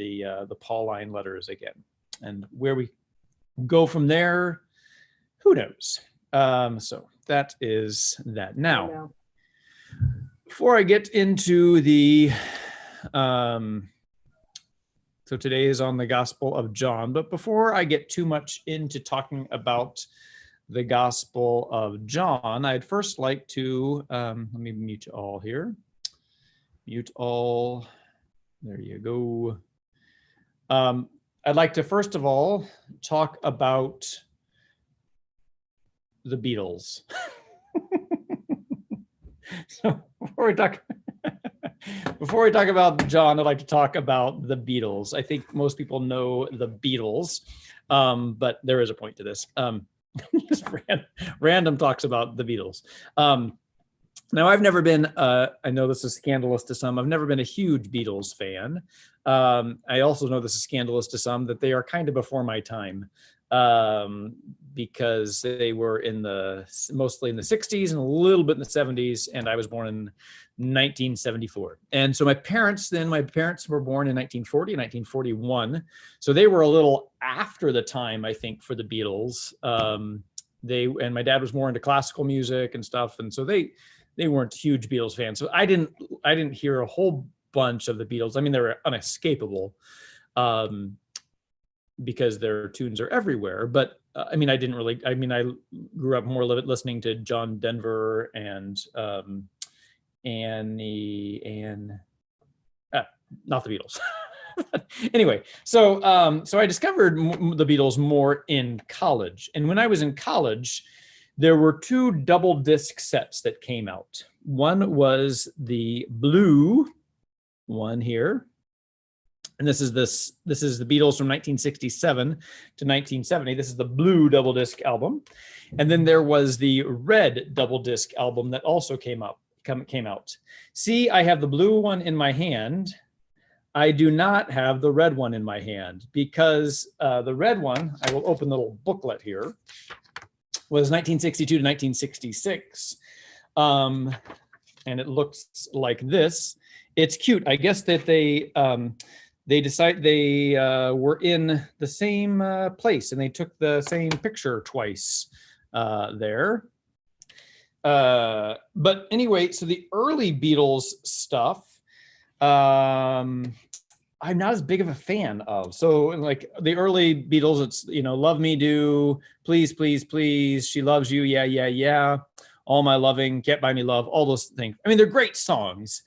the Pauline letters again. And where we go from there, who knows? So that is that. Now, before I get into the, so today is on the Gospel of John, but before I get too much into talking about the Gospel of John, I'd first like to, let me mute all here. Mute all, there you go. I'd like to first of all talk about the Beatles. So before we talk about John, I'd like to talk about the Beatles. I think most people know the Beatles, but there is a point to this. Just random talks about the Beatles. Now, I've never been, I know this is scandalous to some, I've never been a huge Beatles fan. I also know this is scandalous to some that they are kind of before my time, because they were mostly in the 60s and a little bit in the 70s, and I was born in 1974. And so my parents were born in 1940 and 1941. So they were a little after the time, I think, for the Beatles. And my dad was more into classical music and stuff. And so they weren't huge Beatles fans. So I didn't hear a whole bunch of the Beatles. I mean, they were unescapable, because their tunes are everywhere. But I grew up more listening to John Denver and not the Beatles. Anyway, so I discovered the Beatles more in college. And when I was in college, there were two double disc sets that came out. One was the blue one here. And this is the Beatles from 1967 to 1970. This is the blue double disc album. And then there was the red double disc album that also came out. See, I have the blue one in my hand. I do not have the red one in my hand, because the red one, I will open the little booklet here, was 1962 to 1966. And it looks like this. It's cute. I guess that they were in the same place, and they took the same picture twice there. But anyway, so the early Beatles stuff, I'm not as big of a fan of. So like the early Beatles, it's, Love Me Do, Please, Please, Please, She Loves You, Yeah, Yeah, Yeah, All My Loving, Can't Buy Me Love, all those things. I mean, they're great songs.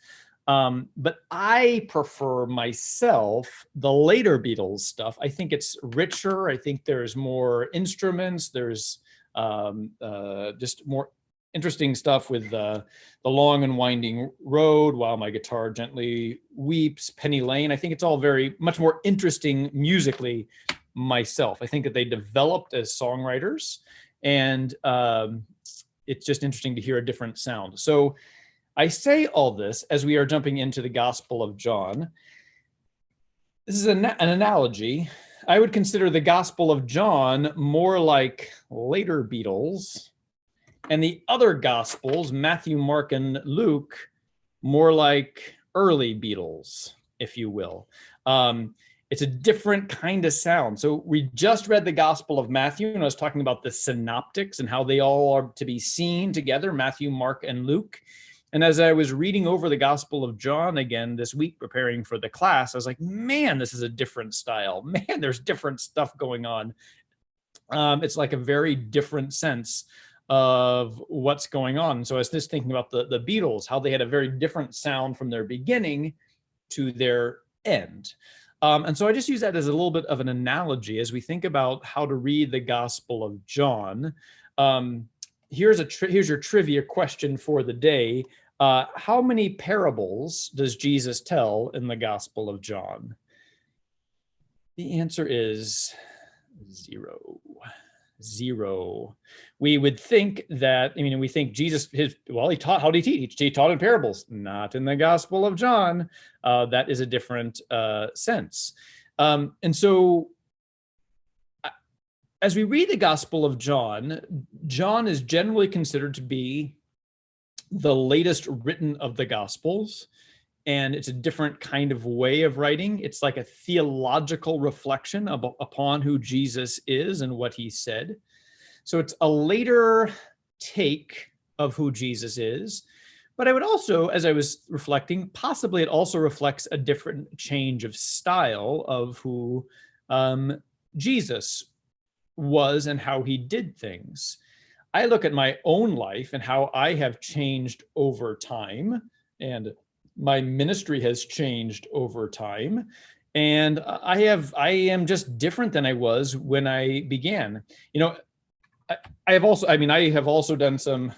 But I prefer myself the later Beatles stuff. I think it's richer. I think there's more instruments. There's just more interesting stuff with the long and winding road, While My Guitar Gently Weeps, Penny Lane. I think it's all very much more interesting musically myself. I think that they developed as songwriters, and it's just interesting to hear a different sound. So I say all this as we are jumping into the Gospel of John. This is an analogy. I would consider the Gospel of John more like later Beatles, and the other Gospels, Matthew, Mark, and Luke, more like early Beatles, if you will. It's a different kind of sound. So we just read the Gospel of Matthew, and I was talking about the synoptics and how they all are to be seen together, Matthew, Mark, and Luke. And as I was reading over the Gospel of John again this week, preparing for the class, I was like, man, this is a different style. Man, there's different stuff going on. It's like a very different sense of what's going on. So I was just thinking about the Beatles, how they had a very different sound from their beginning to their end. And so I just use that as a little bit of an analogy as we think about how to read the Gospel of John. Here's your trivia question for the day. How many parables does Jesus tell in the Gospel of John? The answer is 0. We would think that, we think Jesus, he taught, how did he teach? He taught in parables, not in the Gospel of John. That is a different sense. And so as we read the Gospel of John, John is generally considered to be the latest written of the Gospels. and it's a different kind of way of writing. It's like a theological reflection upon who Jesus is and what he said. So it's a later take of who Jesus is. But I would also, as I was reflecting, possibly it also reflects a different change of style of who Jesus was and how he did things. I look at my own life and how I have changed over time, and my ministry has changed over time. And I am just different than I was when I began. You know, I have also done some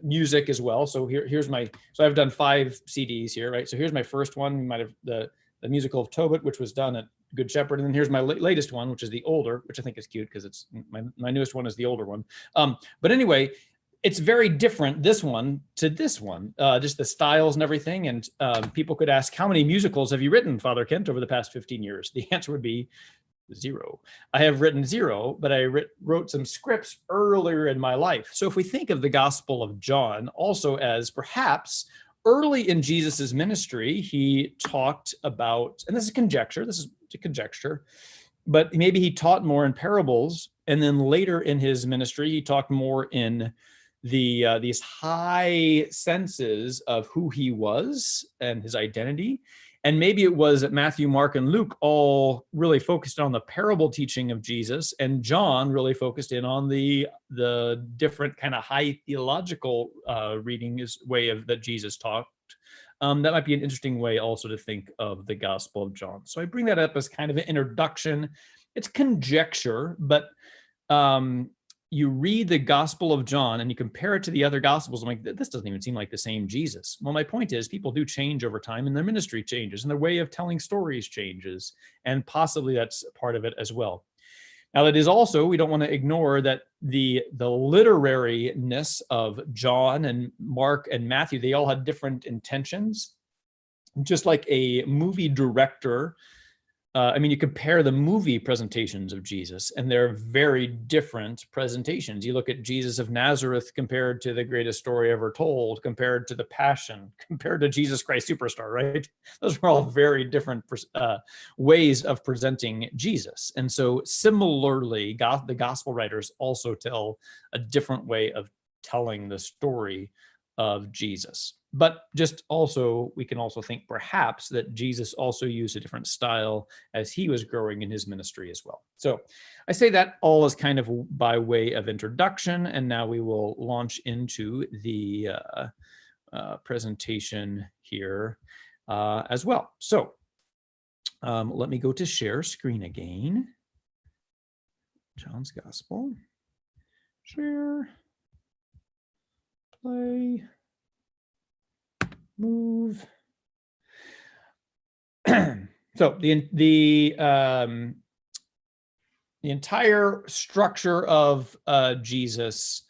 music as well. So so I've done 5 CDs here, right? So here's my first one. You might have the musical of Tobit, which was done at Good Shepherd. And then here's my latest one, which is the older, which I think is cute because it's my newest one is the older one. But anyway, it's very different, this one to this one, just the styles and everything. And people could ask, how many musicals have you written, Father Kent, over the past 15 years? The answer would be 0. I have written 0, but I wrote some scripts earlier in my life. So if we think of the Gospel of John also as perhaps early in Jesus's ministry, he talked about, and this is a conjecture, but maybe he taught more in parables, and then later in his ministry, he talked more in these high senses of who he was and his identity. And maybe it was that Matthew, Mark, and Luke all really focused on the parable teaching of Jesus, and John really focused in on the different kind of high theological reading way of that Jesus talked. That might be an interesting way also to think of the Gospel of John. So I bring that up as kind of an introduction. It's conjecture, but you read the Gospel of John and you compare it to the other Gospels. I'm like, this doesn't even seem like the same Jesus. Well, my point is people do change over time, and their ministry changes, and their way of telling stories changes, and possibly that's part of it as well. Now, that is also, we don't want to ignore that the literariness of John and Mark and Matthew, they all had different intentions. Just like a movie director, you compare the movie presentations of Jesus, and they're very different presentations. You look at Jesus of Nazareth compared to the greatest story ever told, compared to the Passion, compared to Jesus Christ Superstar, right? Those are all very different ways of presenting Jesus. And so similarly, the gospel writers also tell a different way of telling the story of Jesus. But just also, we can also think perhaps that Jesus also used a different style as he was growing in his ministry as well. So I say that all as kind of by way of introduction, and now we will launch into the presentation here as well. So let me go to share screen again. John's Gospel. Share. Play. Move. So the entire structure of Jesus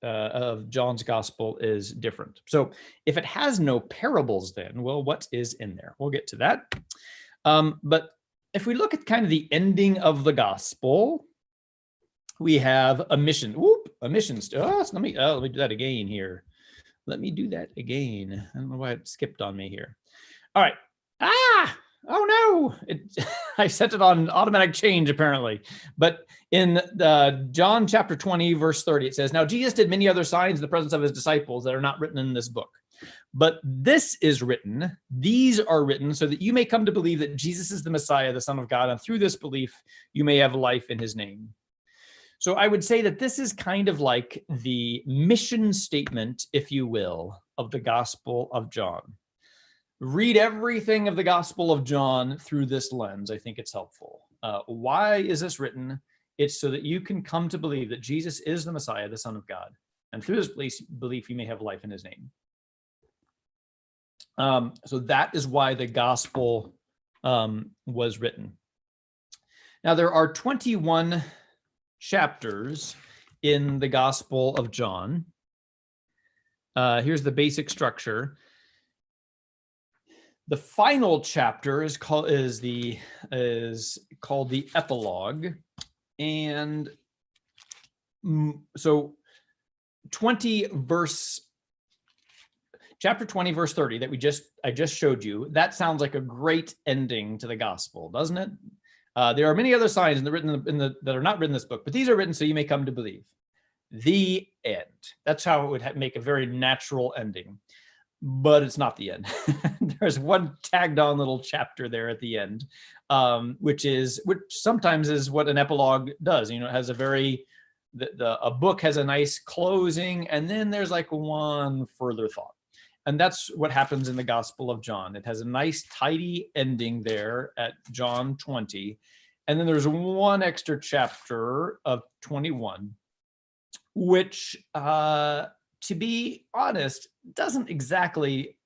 of John's Gospel is different. So if it has no parables, then well, what is in there? We'll get to that. But if we look at kind of the ending of the Gospel, we have a mission. A mission. Let me do that again here. Let me do that again. I don't know why it skipped on me here. All right. Oh no. I set it on automatic change apparently. But in John chapter 20, verse 30, it says, "Now Jesus did many other signs in the presence of his disciples that are not written in this book. But these are written so that you may come to believe that Jesus is the Messiah, the Son of God, and through this belief, you may have life in his name." So I would say that this is kind of like the mission statement, if you will, of the Gospel of John. Read everything of the Gospel of John through this lens. I think it's helpful. Why is this written? It's so that you can come to believe that Jesus is the Messiah, the Son of God. And through this belief, you may have life in his name. So that is why the Gospel was written. Now, there are 21 chapters in the Gospel of John. Here's the basic structure. The final chapter is called the epilogue, and so 20 chapter 20, verse 30 that I just showed you, that sounds like a great ending to the gospel, doesn't it? There are many other signs that are not written in this book, but these are written so you may come to believe. The end. That's how it would make a very natural ending, but it's not the end. There's one tagged on little chapter there at the end, which sometimes is what an epilogue does. It has a book has a nice closing, and then there's like one further thought. And that's what happens in the Gospel of John. It has a nice, tidy ending there at John 20. And then there's one extra chapter of 21, which, to be honest, doesn't exactly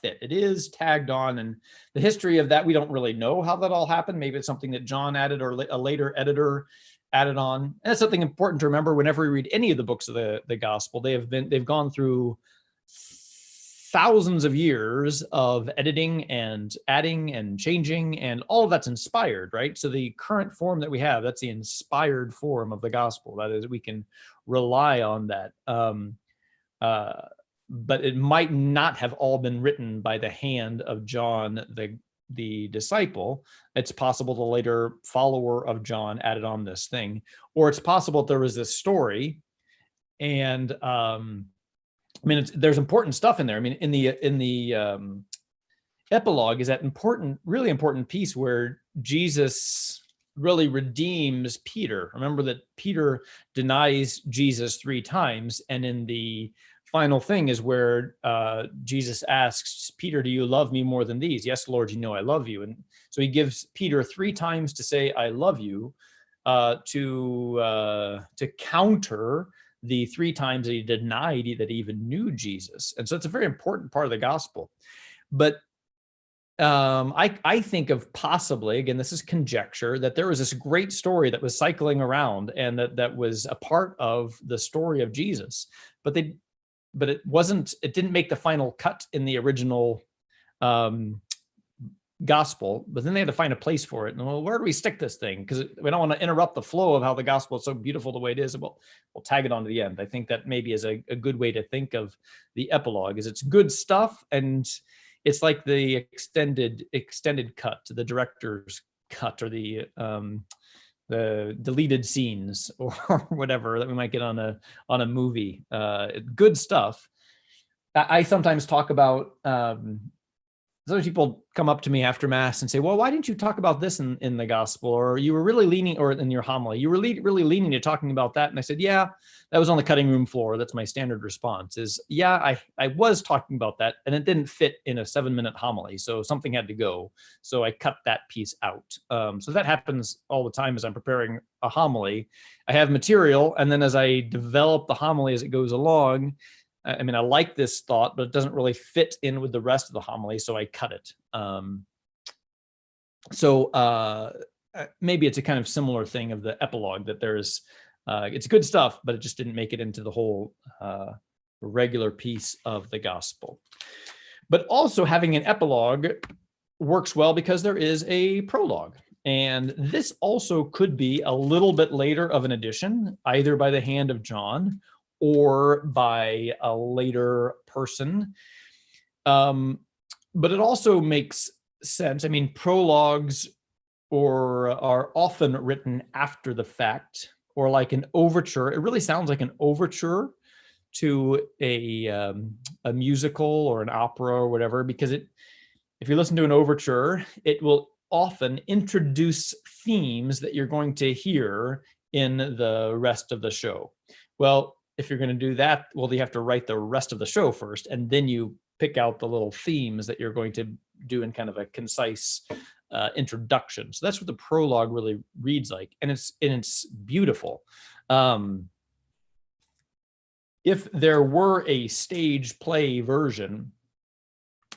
fit. It is tagged on, and the history of that, we don't really know how that all happened. Maybe it's something that John added or a later editor added on. And that's something important to remember whenever we read any of the books of the gospel. They've gone through thousands of years of editing and adding and changing, and all of that's inspired, right? So the current form that we have, that's the inspired form of the gospel. That is, we can rely on that. But it might not have all been written by the hand of John, the disciple. It's possible the later follower of John added on this thing, or it's possible there was this story, and there's important stuff in there. In the epilogue is that really important piece where Jesus really redeems Peter. Remember that Peter denies Jesus 3 times, and in the final thing is where Jesus asks Peter, "Do you love me more than these?" "Yes, Lord, you know I love you." And so he gives Peter 3 times to say, "I love you," to counter the 3 times that he denied that he even knew Jesus. And so it's a very important part of the gospel. But I think of possibly, again, this is conjecture, that there was this great story that was cycling around, and that was a part of the story of Jesus. But it didn't make the final cut in the original gospel, but then they had to find a place for it. And well, where do we stick this thing? Because we don't want to interrupt the flow of how the gospel is so beautiful the way it is. We'll tag it on to the end. I think that maybe is a good way to think of the epilogue, is it's good stuff, and it's like the extended cut, the director's cut, or the deleted scenes or whatever that we might get on a movie. Good stuff. I sometimes talk about. Some people come up to me after Mass and say, "Well, why didn't you talk about this in the gospel?" Or "You were really leaning," or in your homily, "You were really leaning to talking about that." And I said, "Yeah, that was on the cutting room floor." That's my standard response is, "Yeah, I was talking about that, and it didn't fit in a 7-minute homily. So something had to go. So I cut that piece out." So that happens all the time as I'm preparing a homily. I have material, and then as I develop the homily as it goes along, I like this thought, but it doesn't really fit in with the rest of the homily, so I cut it. Maybe it's a kind of similar thing of the epilogue, that there's, it's good stuff, but it just didn't make it into the whole regular piece of the gospel. But also having an epilogue works well because there is a prologue. And this also could be a little bit later of an addition, either by the hand of John or by a later person. But it also makes sense. Prologues are often written after the fact, or like an overture. It really sounds like an overture to a musical or an opera or whatever, because if you listen to an overture, it will often introduce themes that you're going to hear in the rest of the show. Well, if you're going to do that, well, you have to write the rest of the show first, and then you pick out the little themes that you're going to do in kind of a concise introduction. So that's what the prologue really reads like, and it's beautiful. If there were a stage play version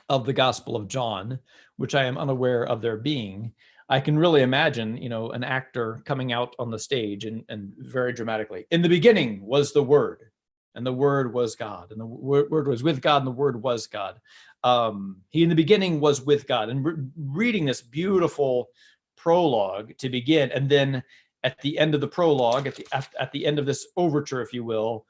of the Gospel of John, which I am unaware of there being, I can really imagine, an actor coming out on the stage and very dramatically, "In the beginning was the Word, and the Word was God, and the Word was with God, and the Word was God. He in the beginning was with God," and reading this beautiful prologue to begin, and then at the end of the prologue, at the end of this overture, if you will,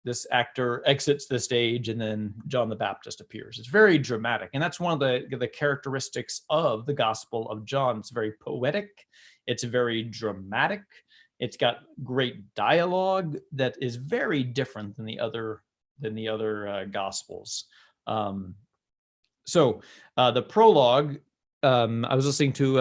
this actor exits the stage, and then John the Baptist appears. It's very dramatic, and that's one of the characteristics of the Gospel of John. It's very poetic, it's very dramatic, it's got great dialogue that is very different than the other Gospels. So the prologue, I was listening to.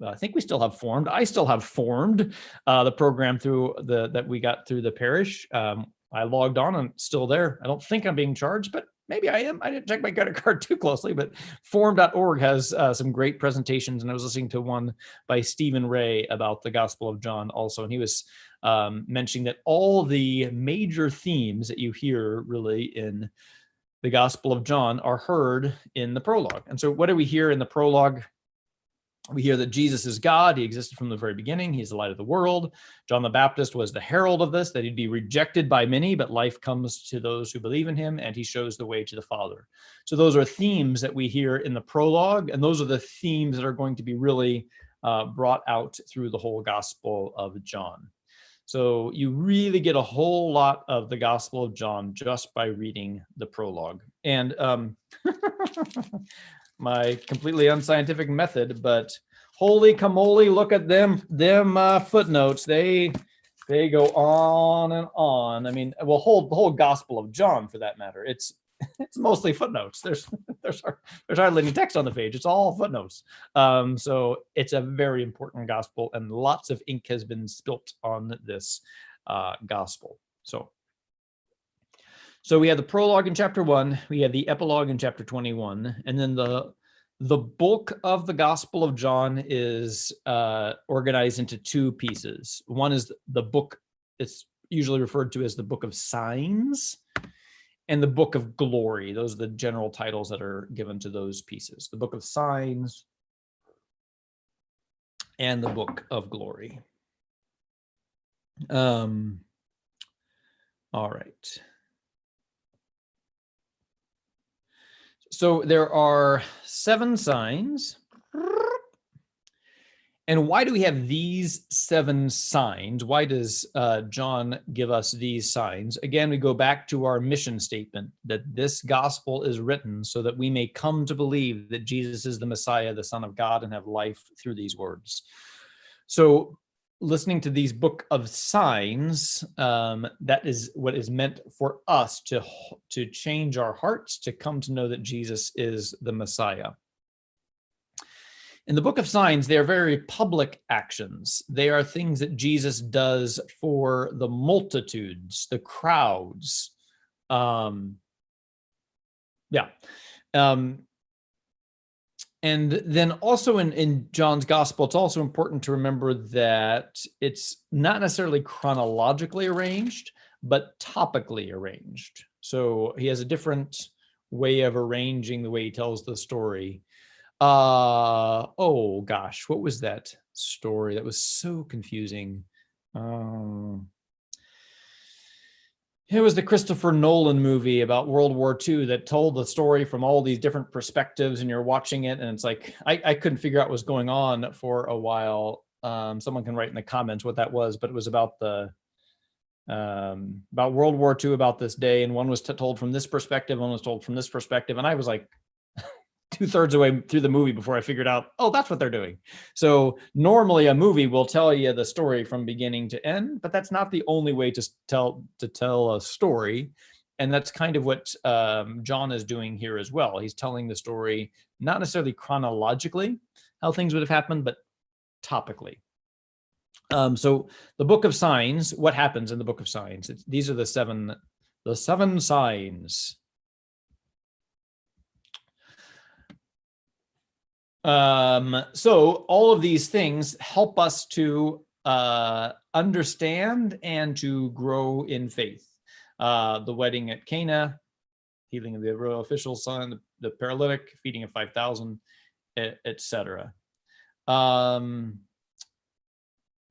I think we still have formed. I still have formed the program that we got through the parish. I logged on and it's still there. I don't think I'm being charged, but maybe I am. I didn't check my credit card too closely, but form.org has some great presentations. And I was listening to one by Stephen Ray about the Gospel of John also. And he was mentioning that all the major themes that you hear really in the Gospel of John are heard in the prologue. And so what do we hear in the prologue? We hear that Jesus is God. He existed from the very beginning. He's the light of the world. John the Baptist was the herald of this, that he'd be rejected by many, but life comes to those who believe in him, and he shows the way to the Father. So those are themes that we hear in the prologue, and those are the themes that are going to be really brought out through the whole Gospel of John. So you really get a whole lot of the Gospel of John just by reading the prologue. And my completely unscientific method, but holy camoly, look at them footnotes. They go on and on. I mean, well, the whole Gospel of John, for that matter, it's mostly footnotes. There's hardly any text on the page. It's all footnotes. So it's a very important gospel, and lots of ink has been spilt on this gospel. So we have the prologue in chapter 1, we have the epilogue in chapter 21, and then the bulk of the Gospel of John is organized into two pieces. One is the book, it's usually referred to as the book of signs, and the book of glory. Those are the general titles that are given to those pieces. The book of signs and the book of glory. All right. So there are 7 signs. And why do we have these 7 signs? Why does John give us these signs? Again, we go back to our mission statement that this gospel is written so that we may come to believe that Jesus is the Messiah, the Son of God, and have life through these words. So listening to these book of signs, that is what is meant for us to change our hearts, to come to know that Jesus is the Messiah. In the book of signs, they are very public actions. They are things that Jesus does for the multitudes, the crowds. And then also in John's gospel, it's also important to remember that it's not necessarily chronologically arranged, but topically arranged. So he has a different way of arranging the way he tells the story. Oh gosh, what was that story that was so confusing? It was the Christopher Nolan movie about World War II that told the story from all these different perspectives, and you're watching it, and it's like I couldn't figure out what was going on for a while. Someone can write in the comments what that was, but it was about about World War II, about this day, and one was told from this perspective, one was told from this perspective, and I was like 2/3 away through the movie before I figured out, oh, that's what they're doing. So normally a movie will tell you the story from beginning to end, but that's not the only way to tell a story. And that's kind of what John is doing here as well. He's telling the story, not necessarily chronologically, how things would have happened, but topically. So the book of signs, what happens in the book of signs? These are the seven signs. So all of these things help us to understand and to grow in faith. The wedding at Cana, healing of the royal official's son, the paralytic, feeding of 5,000, etc.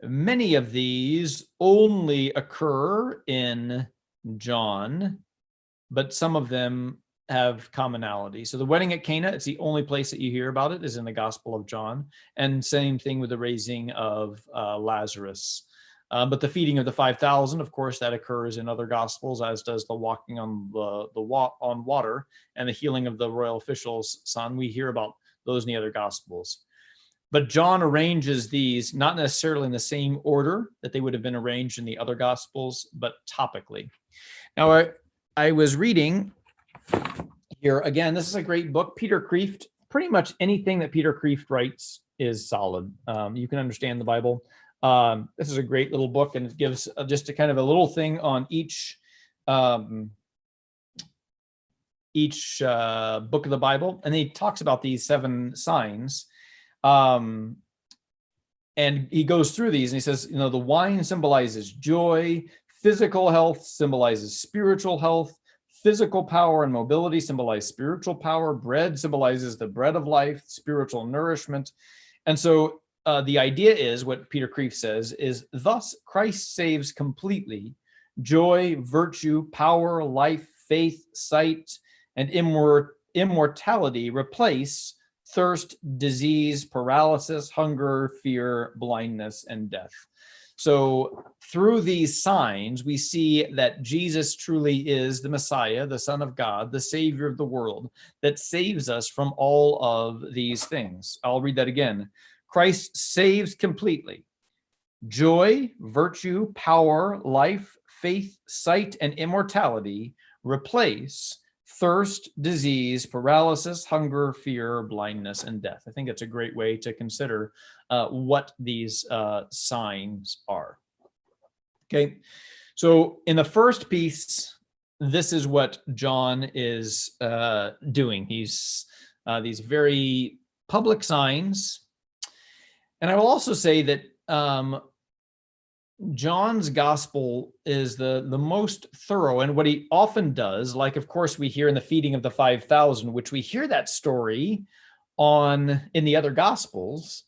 Many of these only occur in John, but some of them have commonality. So the wedding at Cana, it's the only place that you hear about it is in the Gospel of John. And same thing with the raising of Lazarus. But the feeding of the 5,000, of course, that occurs in other gospels, as does the walking on on water and the healing of the royal official's son. We hear about those in the other gospels. But John arranges these not necessarily in the same order that they would have been arranged in the other gospels, but topically. Now, I was reading here, again, this is a great book. Peter Kreeft, pretty much anything that Peter Kreeft writes is solid. You can understand the Bible. This is a great little book, and it gives just a kind of a little thing on each book of the Bible. And he talks about these 7 signs. And he goes through these and he says, the wine symbolizes joy, physical health symbolizes spiritual health, physical power and mobility symbolize spiritual power, bread symbolizes the bread of life, spiritual nourishment. And so the idea is, what Peter Kreeft says, is thus Christ saves completely. Joy, virtue, power, life, faith, sight, and immortality replace thirst, disease, paralysis, hunger, fear, blindness, and death. So through these signs, we see that Jesus truly is the Messiah, the Son of God, the Savior of the world, that saves us from all of these things. I'll read that again. Christ saves completely. Joy, virtue, power, life, faith, sight, and immortality replace thirst, disease, paralysis, hunger, fear, blindness, and death. I think it's a great way to consider what these signs are. Okay, so in the first piece, this is what John is doing. He's these very public signs. And I will also say that John's gospel is the most thorough, and what he often does, like of course we hear in the feeding of the 5,000, which we hear that story in the other gospels.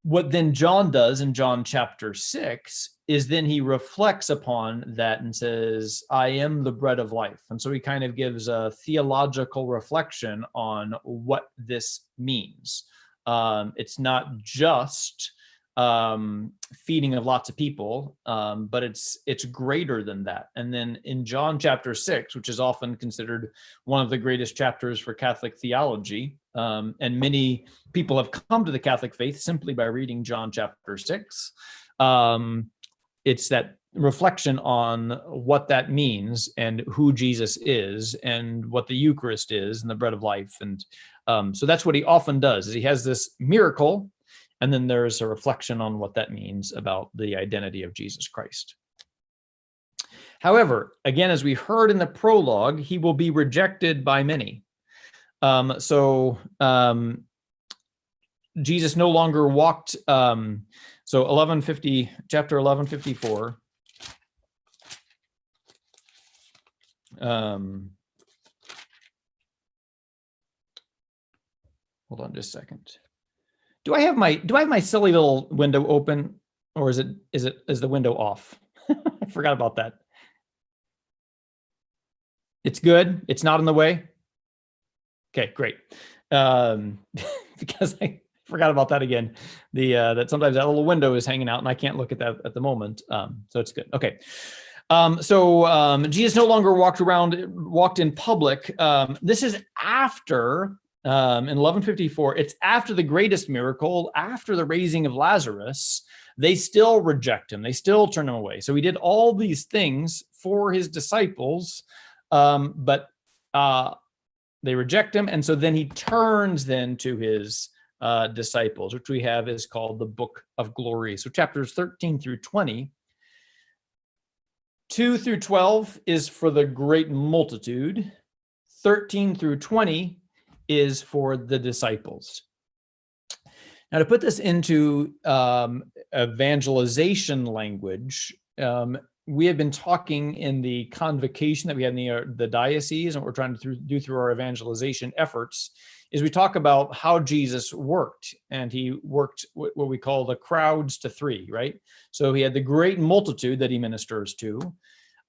What then John does in John chapter 6 is then he reflects upon that and says, I am the bread of life. And so he kind of gives a theological reflection on what this means. It's not just feeding of lots of people, but it's greater than that. And then in John chapter 6, which is often considered one of the greatest chapters for Catholic theology, and many people have come to the Catholic faith simply by reading John chapter 6. It's that reflection on what that means and who Jesus is and what the Eucharist is and the bread of life. And so that's what he often does, is he has this miracle, and then there's a reflection on what that means about the identity of Jesus Christ. However, again, as we heard in the prologue, he will be rejected by many. Jesus no longer walked. So 1150, chapter 1154. Hold on just a second. Do I have my silly little window open, or is the window off? I forgot about that. It's good. It's not in the way. Okay, great. Because I forgot about that again. That sometimes that little window is hanging out and I can't look at that at the moment. So it's good. Okay. Jesus no longer walked in public. This is after, in 1154, it's after the greatest miracle, after the raising of Lazarus. They still reject him. They still turn him away. So he did all these things for his disciples, but they reject him. And so then he turns then to his disciples, which we have is called the Book of Glory. So chapters 13 through 20. 2 through 12 is for the great multitude. 13 through 20 is for the disciples. Now, to put this into evangelization language, we have been talking in the convocation that we had in the diocese, and what we're trying to do through our evangelization efforts is we talk about how Jesus worked, and he worked what we call the crowds to three, right? So he had the great multitude that he ministers to.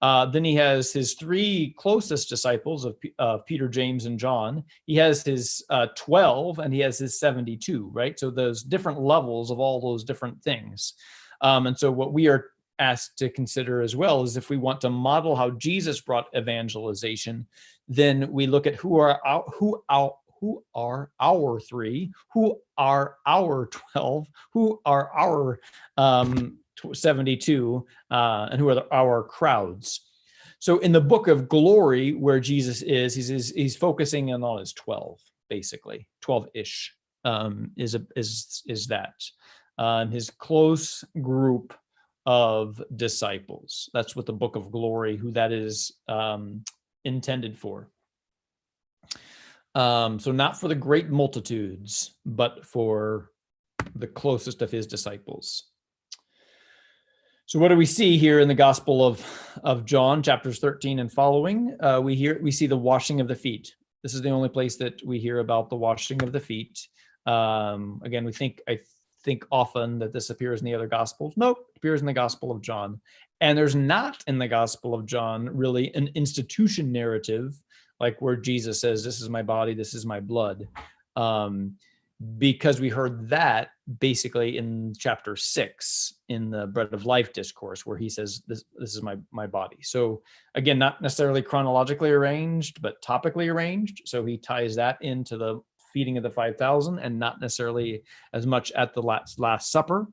Then he has his three closest disciples of Peter, James, and John. He has his 12, and he has his 72, right? So those different levels of all those different things. And so what we are asked to consider as well is if we want to model how Jesus brought evangelization, then we look at who are our 3, who are our 12, who are our 72, and who are our crowds. So in the book of glory, where Jesus is, he's focusing in on his 12, basically 12-ish, is that his close group of disciples. That's what the book of glory, who that is intended for. So not for the great multitudes, but for the closest of his disciples. So what do we see here in the Gospel of John, chapters 13 and following? We see the washing of the feet. This is the only place that we hear about the washing of the feet. Again, I think often that this appears in the other Gospels. Nope, it appears in the Gospel of John. And there's not in the Gospel of John really an institution narrative, like where Jesus says, this is my body, this is my blood. Because we heard that basically in chapter 6 in the Bread of Life discourse, where he says, this is my body. So again, not necessarily chronologically arranged, but topically arranged. So he ties that into the feeding of the 5,000 and not necessarily as much at the Last Supper.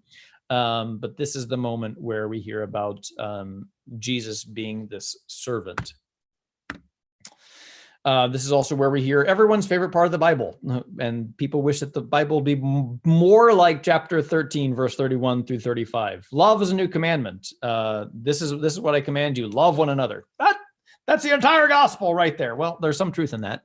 But this is the moment where we hear about Jesus being this servant. This is also where we hear everyone's favorite part of the Bible. And people wish that the Bible be more like chapter 13, verse 31 through 35. Love is a new commandment. This is what I command you. Love one another. That's the entire gospel right there. Well, there's some truth in that.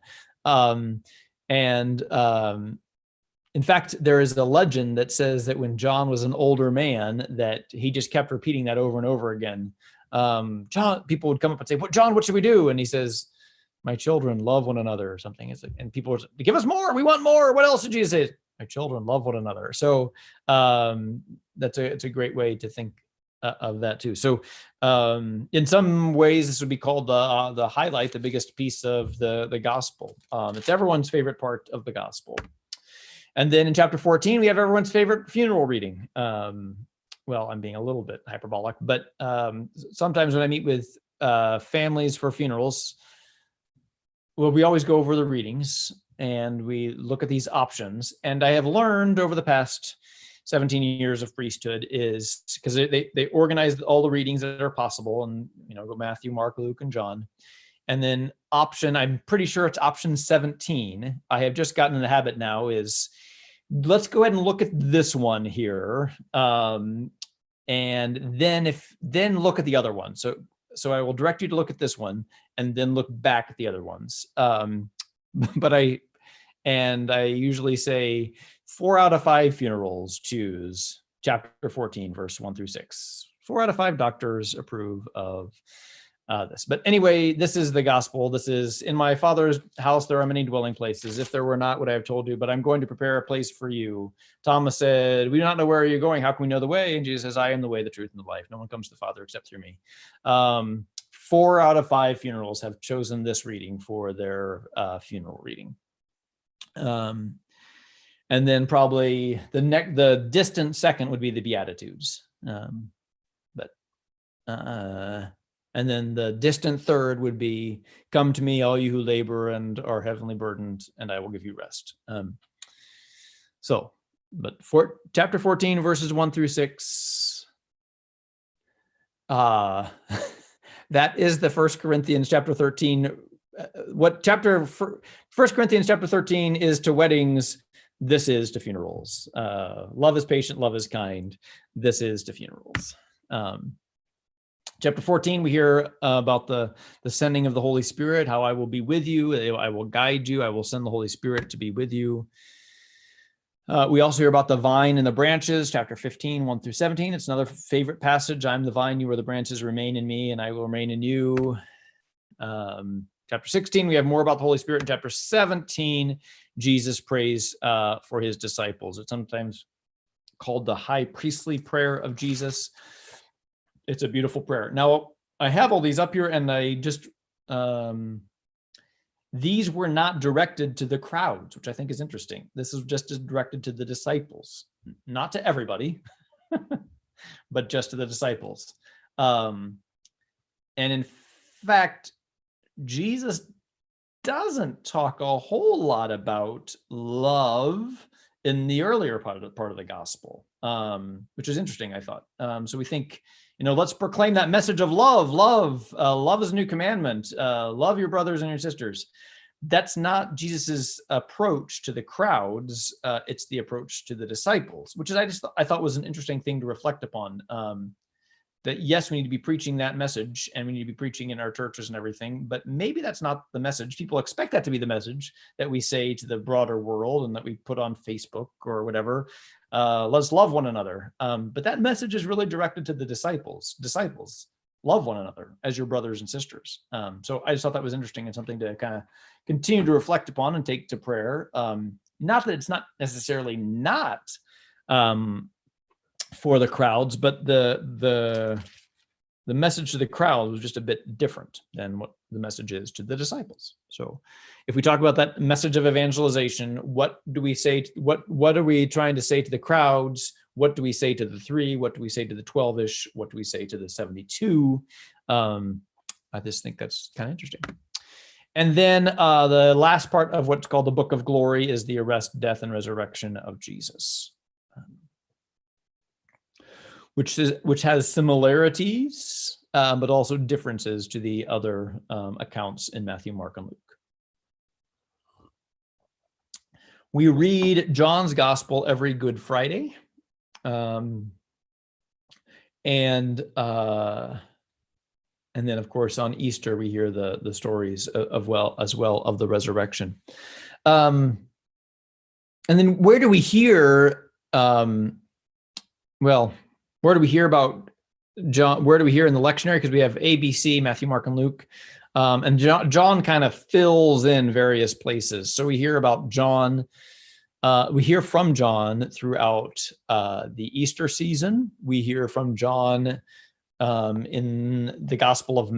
In fact, there is a legend that says that when John was an older man, that he just kept repeating that over and over again. John, people would come up and say, John, what should we do? And he says, my children, love one another, or something. It's like, and people would say, give us more. We want more. What else did Jesus say? My children, love one another. So it's a great way to think of that too. So in some ways, this would be called the highlight, the biggest piece of the gospel. It's everyone's favorite part of the gospel. And then in chapter 14, we have everyone's favorite funeral reading. Well, I'm being a little bit hyperbolic, but sometimes when I meet with families for funerals, well, we always go over the readings and we look at these options. And I have learned over the past 17 years of priesthood is because they organize all the readings that are possible, and go Matthew, Mark, Luke, and John. And then I'm pretty sure it's option 17. I have just gotten in the habit now is let's go ahead and look at this one here. And then look at the other one. So I will direct you to look at this one and then look back at the other ones. But I usually say 4 out of 5 funerals choose chapter 14, verse 1 through 6. 4 out of 5 doctors approve of this. But anyway, this is the gospel. This is, in my Father's house there are many dwelling places. If there were not, would I have told you? But I'm going to prepare a place for you. Thomas said, we do not know where you're going. How can we know the way? And Jesus says, I am the way, the truth, and the life. No one comes to the Father except through me. 4 out of 5 funerals have chosen this reading for their funeral reading. And then probably the distant second would be the Beatitudes. And then the distant third would be, come to me, all you who labor and are heavily burdened, and I will give you rest. But for chapter 14, verses 1 through 6, that is the 1 Corinthians chapter 13. What 1 Corinthians chapter 13 is to weddings, this is to funerals. Love is patient, love is kind. This is to funerals. Chapter 14, we hear about the sending of the Holy Spirit, how I will be with you. I will guide you. I will send the Holy Spirit to be with you. We also hear about the vine and the branches, chapter 15, 1 through 17. It's another favorite passage. I'm the vine, you are the branches, remain in me, and I will remain in you. Chapter 16, we have more about the Holy Spirit. In chapter 17, Jesus prays for his disciples. It's sometimes called the high priestly prayer of Jesus. It's a beautiful prayer. Now, I have all these up here, and I just, these were not directed to the crowds, which I think is interesting. This is just directed to the disciples, not to everybody, but just to the disciples. And in fact, Jesus doesn't talk a whole lot about love in the earlier part of the gospel, which is interesting, I thought. So we think, let's proclaim that message of love. Love is a new commandment. Love your brothers and your sisters. That's not Jesus's approach to the crowds. It's the approach to the disciples, which is I thought was an interesting thing to reflect upon. That yes, we need to be preaching that message, and we need to be preaching in our churches and everything, but maybe that's not the message. People expect that to be the message that we say to the broader world and that we put on Facebook or whatever. Let's love one another. But that message is really directed to the disciples. Disciples, love one another as your brothers and sisters. So I just thought that was interesting and something to kind of continue to reflect upon and take to prayer. Not that it's not necessarily not for the crowds, but the message to the crowd was just a bit different than what the message is to the disciples. So if we talk about that message of evangelization, what do we say? What are we trying to say to the crowds? What do we say to the 3? What do we say to the 12-ish? What do we say to the 72? I just think that's kind of interesting. And then the last part of what's called the Book of Glory is the arrest, death, and resurrection of Jesus. Which has similarities, but also differences to the other accounts in Matthew, Mark, and Luke. We read John's Gospel every Good Friday, and then, of course, on Easter we hear the stories of the resurrection. And then where do we hear? Where do we hear about John? Where do we hear in the lectionary? Because we have A, B, C, Matthew, Mark, and Luke. And John kind of fills in various places. So we hear about John. We hear from John throughout the Easter season. We hear from John in the Gospel of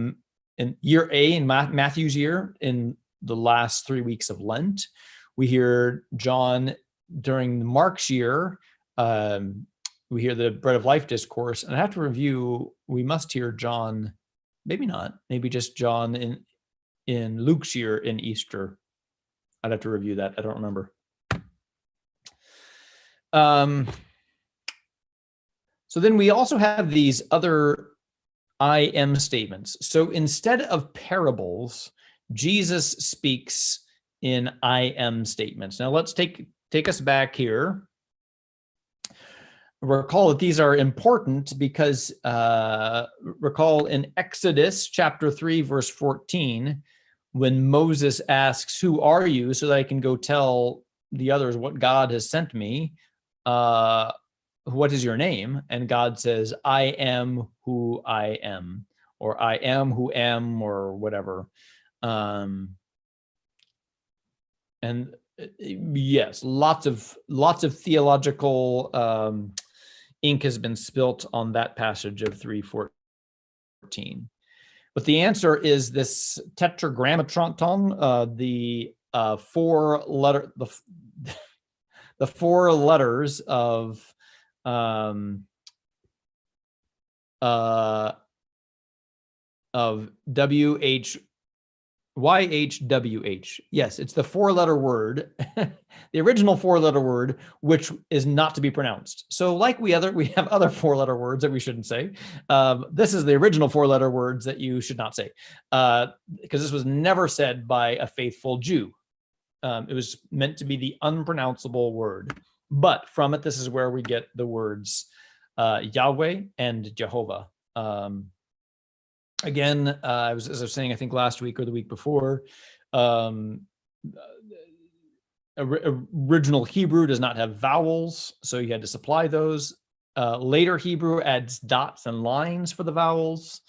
in year A, in Matthew's year, in the last 3 weeks of Lent. We hear John during Mark's year. We hear the Bread of Life discourse, and I have to review. We must hear John, maybe not, maybe just John in Luke's year in Easter. I'd have to review that. I don't remember. So then we also have these other I am statements. So instead of parables, Jesus speaks in I am statements. Now let's take us back here. Recall that these are important because recall in Exodus chapter 3, verse 14, when Moses asks, "Who are you?" so that I can go tell the others what God has sent me. What is your name? And God says, "I am who I am," or "I am who am," or whatever. And yes, lots of theological ink has been spilt on that passage of 3:14. But the answer is this tetragrammaton, the four letters of YHWH. Yes, it's the 4-letter word, the original 4-letter word, which is not to be pronounced. So like we have other 4-letter words that we shouldn't say. This is the original 4-letter words that you should not say, because this was never said by a faithful Jew. It was meant to be the unpronounceable word. But from it, this is where we get the words Yahweh and Jehovah. Again, as I was saying, I think last week or the week before, original Hebrew does not have vowels, so you had to supply those. Later Hebrew adds dots and lines for the vowels.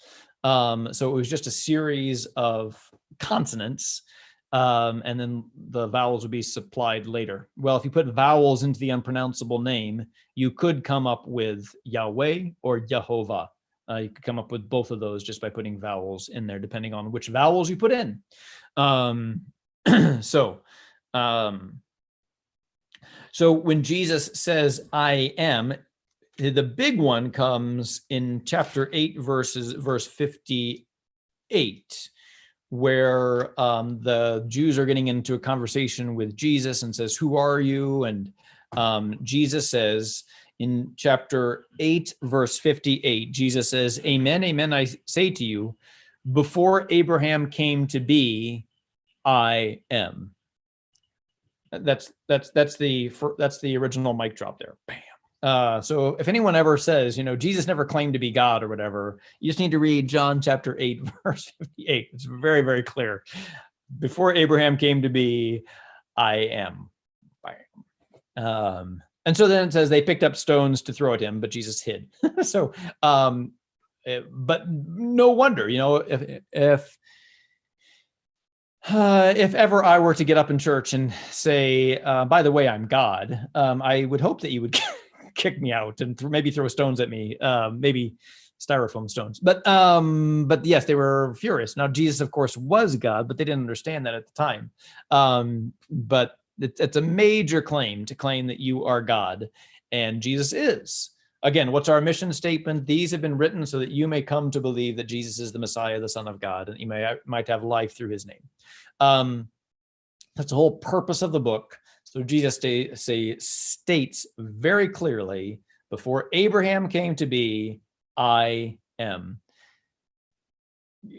So it was just a series of consonants, and then the vowels would be supplied later. Well, if you put vowels into the unpronounceable name, you could come up with Yahweh or Jehovah. You could come up with both of those just by putting vowels in there, depending on which vowels you put in. So when Jesus says, "I am," the big one comes in chapter 8, verse 58, where the Jews are getting into a conversation with Jesus and says, "Who are you?" And Jesus says in chapter 8, verse 58, Jesus says, "Amen, amen, I say to you, before Abraham came to be, I am." That's the original mic drop there. Bam. So if anyone ever says, Jesus never claimed to be God or whatever, you just need to read John chapter 8, verse 58. It's very, very clear. Before Abraham came to be, I am. And so then it says they picked up stones to throw at him, but Jesus hid. So, but no wonder, if ever I were to get up in church and say, by the way, I'm God, I would hope that you would kick me out and maybe throw stones at me, maybe styrofoam stones. But yes, they were furious. Now, Jesus, of course, was God, but they didn't understand that at the time. But it's a major claim to claim that you are God, and Jesus is. Again, what's our mission statement? These have been written so that you may come to believe that Jesus is the Messiah, the Son of God, and you might have life through his name. That's the whole purpose of the book. So Jesus states very clearly, before Abraham came to be, I am.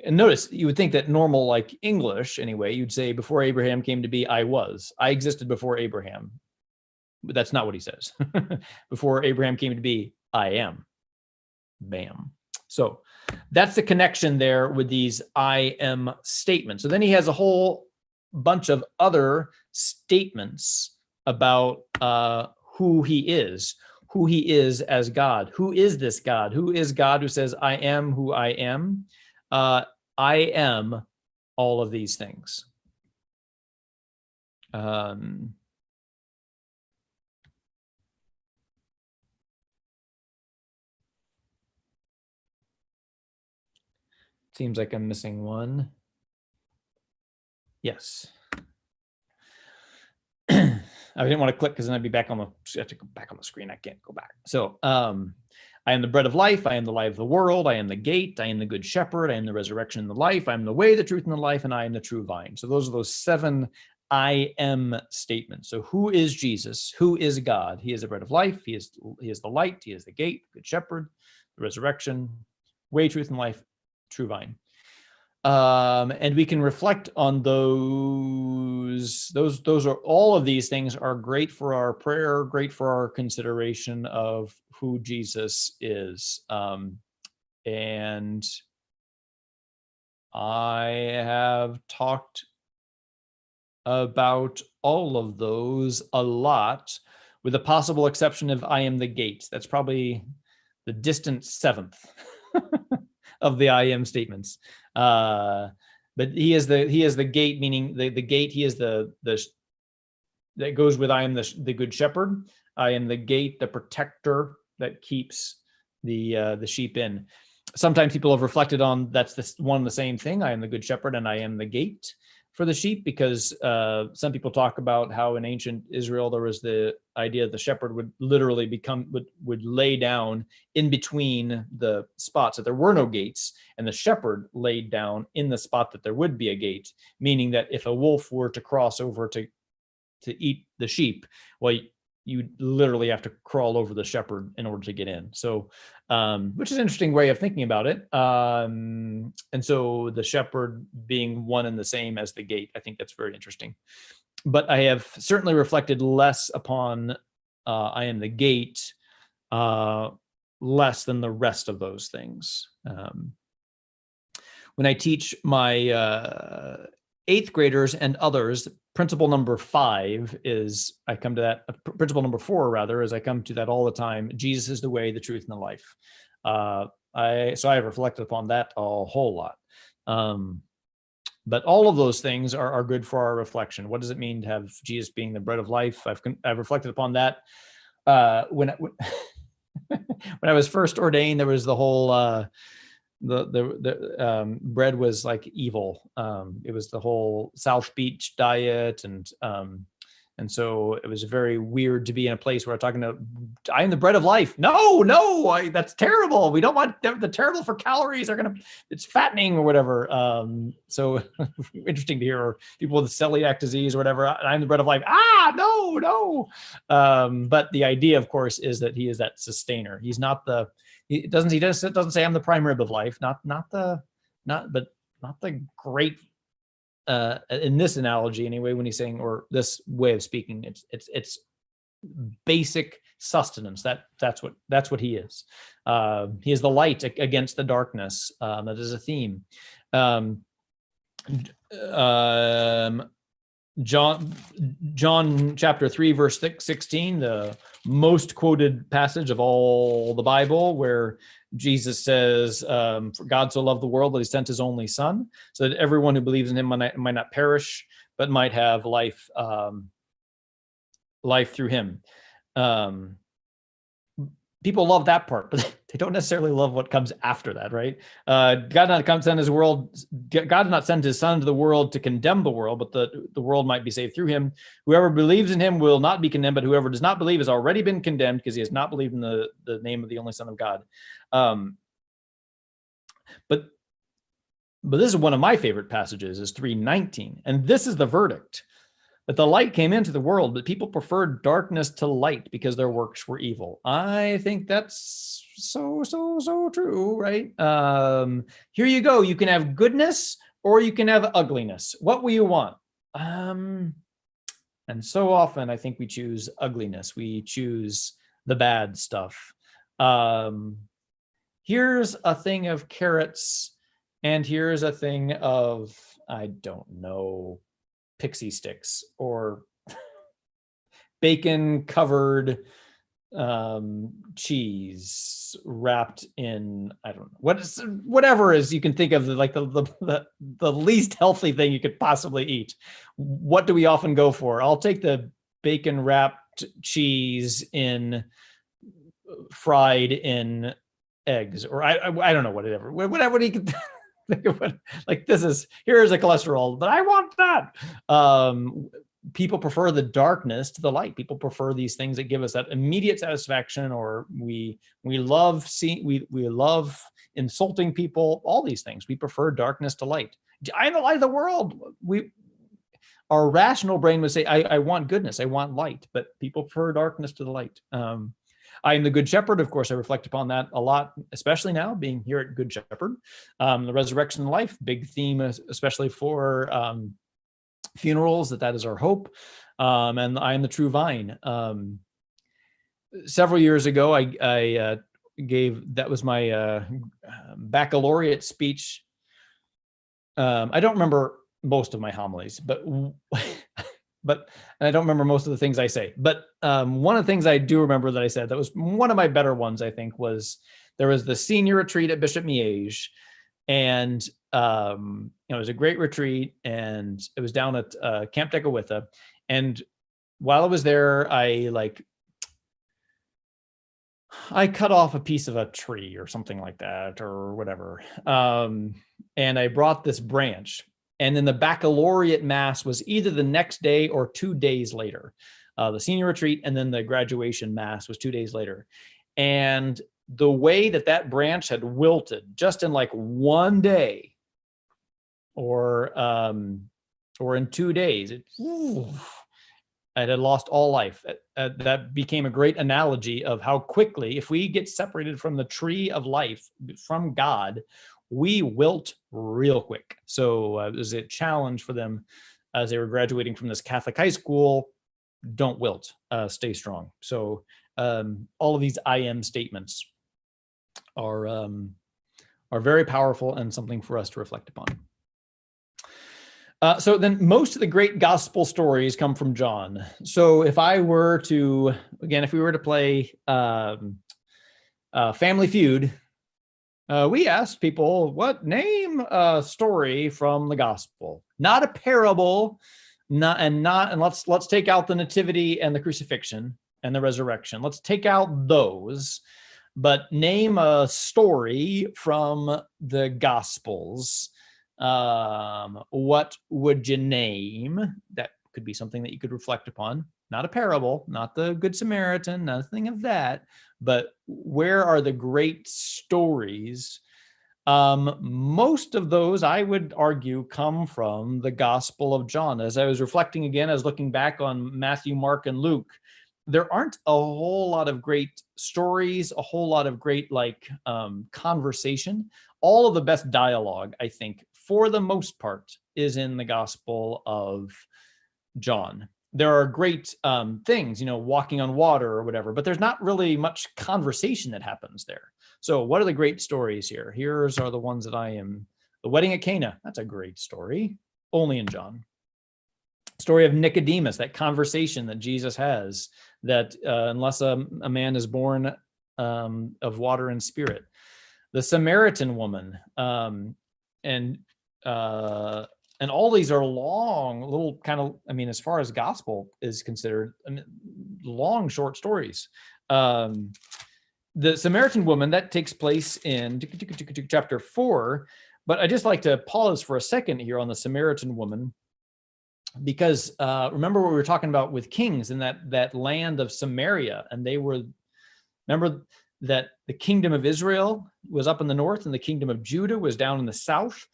And notice, you would think that normal, like English anyway, you'd say, before Abraham came to be, I was. I existed before Abraham. But that's not what he says. Before Abraham came to be, I am. Bam. So that's the connection there with these I am statements. So then he has a whole bunch of other statements about who he is as God. Who is this God? Who is God who says, I am who I am? I am all of these things. Seems like I'm missing one. Yes. I didn't want to click because then I'd be back on the. I have to go back on the screen. I can't go back. So, I am the bread of life. I am the light of the world. I am the gate. I am the good shepherd. I am the resurrection and the life. I am the way, the truth, and the life, and I am the true vine. So those are those 7 I am statements. So who is Jesus? Who is God? He is the bread of life. He is the light. He is the gate, good shepherd, the resurrection, way, truth, and life, true vine. And we can reflect on those. Those are, all of these things are great for our prayer, great for our consideration of who Jesus is. And I have talked about all of those a lot, with the possible exception of I am the gate. That's probably the distant 7th of the I am statements. But he is the gate, meaning the gate. He is the that goes with I am the good shepherd. I am the gate, the protector that keeps the sheep in. Sometimes people have reflected on that's the same thing. I am the good shepherd and I am the gate for the sheep, because some people talk about how in ancient Israel there was the idea that the shepherd would literally would lay down in between the spots, that there were no gates, and the shepherd laid down in the spot that there would be a gate, meaning that if a wolf were to cross over to eat the sheep, well, you literally have to crawl over the shepherd in order to get in. So, which is an interesting way of thinking about it. And so the shepherd being one and the same as the gate, I think that's very interesting. But I have certainly reflected less upon I am the gate, less than the rest of those things. When I teach my 8th graders and others, principle number 5 is, I come to that, principle number 4 rather, is I come to that all the time. Jesus is the way, the truth, and the life. So I have reflected upon that a whole lot. But all of those things are good for our reflection. What does it mean to have Jesus being the bread of life? I've reflected upon that. When I was first ordained, there was the whole the bread was like evil. It was the whole South Beach diet, and so it was very weird to be in a place where I'm talking about I am the bread of life. No, that's terrible. We don't want the terrible for calories it's fattening or whatever. So interesting to hear people with celiac disease or whatever. I'm the bread of life. No. But the idea, of course, is that he is that sustainer. He's not he doesn't say I'm the prime rib of life. Not the great, in this analogy anyway, when he's saying, or this way of speaking, it's basic sustenance. That's what he is. He is the light against the darkness. That is a theme. John chapter 3 verse 16, the most quoted passage of all the Bible, where Jesus says, for God so loved the world that he sent his only son, so that everyone who believes in him might not perish, but might have life through him. People love that part, but they don't necessarily love what comes after that, right? God did not send his son into the world to condemn the world, but the world might be saved through him. Whoever believes in him will not be condemned, but whoever does not believe has already been condemned because he has not believed in the name of the only Son of God. But this is one of my favorite passages, is 3:19, and this is the verdict. But the light came into the world, but people preferred darkness to light because their works were evil. I think that's so true, right? Here you go. You can have goodness or you can have ugliness. What will you want? And so often I think we choose ugliness. We choose the bad stuff. Here's a thing of carrots, and here's a thing of, I don't know, pixie sticks or bacon covered cheese wrapped in, I don't know, whatever is you can think of, like the least healthy thing you could possibly eat. What do we often go for? I'll take the bacon wrapped cheese fried in eggs, or I don't know, whatever you can like, here's a cholesterol, but I want that. People prefer the darkness to the light. People prefer these things that give us that immediate satisfaction, or we love insulting people. All these things, we prefer darkness to light. I am the light of the world. Our rational brain would say, I want goodness, I want light, but people prefer darkness to the light. I am the good shepherd. Of course, I reflect upon that a lot, especially now being here at Good Shepherd. The resurrection and life, big theme, especially for funerals, that is our hope. And I am the true vine. Several years ago, I gave, that was my baccalaureate speech. I don't remember most of my homilies, but and I don't remember most of the things I say. But one of the things I do remember that I said, that was one of my better ones, I think, was there was the senior retreat at Bishop Miege, and it was a great retreat, and it was down at Camp Tecawitha. And while I was there, I cut off a piece of a tree or something like that, or whatever. And I brought this branch. And then the baccalaureate mass was either the next day or 2 days later. The senior retreat and then the graduation mass was 2 days later. And the way that branch had wilted just in like 1 day, or in 2 days, it had lost all life. That became a great analogy of how quickly, if we get separated from the tree of life, from God, we wilt real quick. So it was a challenge for them as they were graduating from this Catholic high school. Don't wilt, stay strong. So all of these I am statements are very powerful and something for us to reflect upon. So then most of the great gospel stories come from John. So if we were to play Family Feud, we asked people, name a story from the gospel, not a parable, and let's take out the nativity and the crucifixion and the resurrection. Let's take out those, but name a story from the gospels. What would you name? That could be something that you could reflect upon. not a parable, not the Good Samaritan, nothing of that, but where are the great stories? Most of those, I would argue, come from the Gospel of John. As I was reflecting again, I was looking back on Matthew, Mark, and Luke. There aren't a whole lot of great stories, a whole lot of great conversation. All of the best dialogue, I think, for the most part, is in the Gospel of John. There are great things, walking on water or whatever, but there's not really much conversation that happens there. So what are the great stories here? Here's are the ones that the wedding at Cana. That's a great story, only in John. Story of Nicodemus, that conversation that Jesus has, that unless a man is born of water and spirit. The Samaritan woman, and all these are long, little kind of, as far as gospel is considered, long, short stories. The Samaritan woman, that takes place in chapter 4, but I just like to pause for a second here on the Samaritan woman, because remember what we were talking about with kings in that land of Samaria, and remember that the kingdom of Israel was up in the north and the kingdom of Judah was down in the south.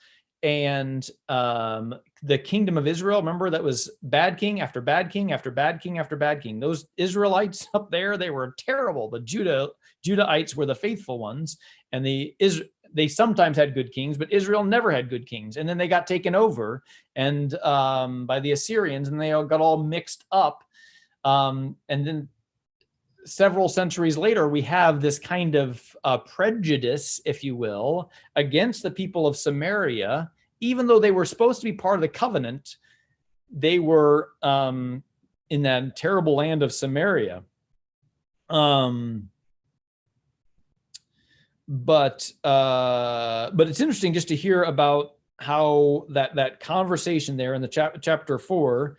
And the kingdom of Israel, remember, that was bad king after bad king after bad king after bad king. Those Israelites up there, they were terrible. The Judahites were the faithful ones, and they sometimes had good kings, but Israel never had good kings. And then they got taken over and by the Assyrians, and they all got all mixed up. And then several centuries later, we have this kind of prejudice, if you will, against the people of Samaria. Even though they were supposed to be part of the covenant, they were in that terrible land of Samaria. But it's interesting just to hear about how that conversation there in the chapter 4,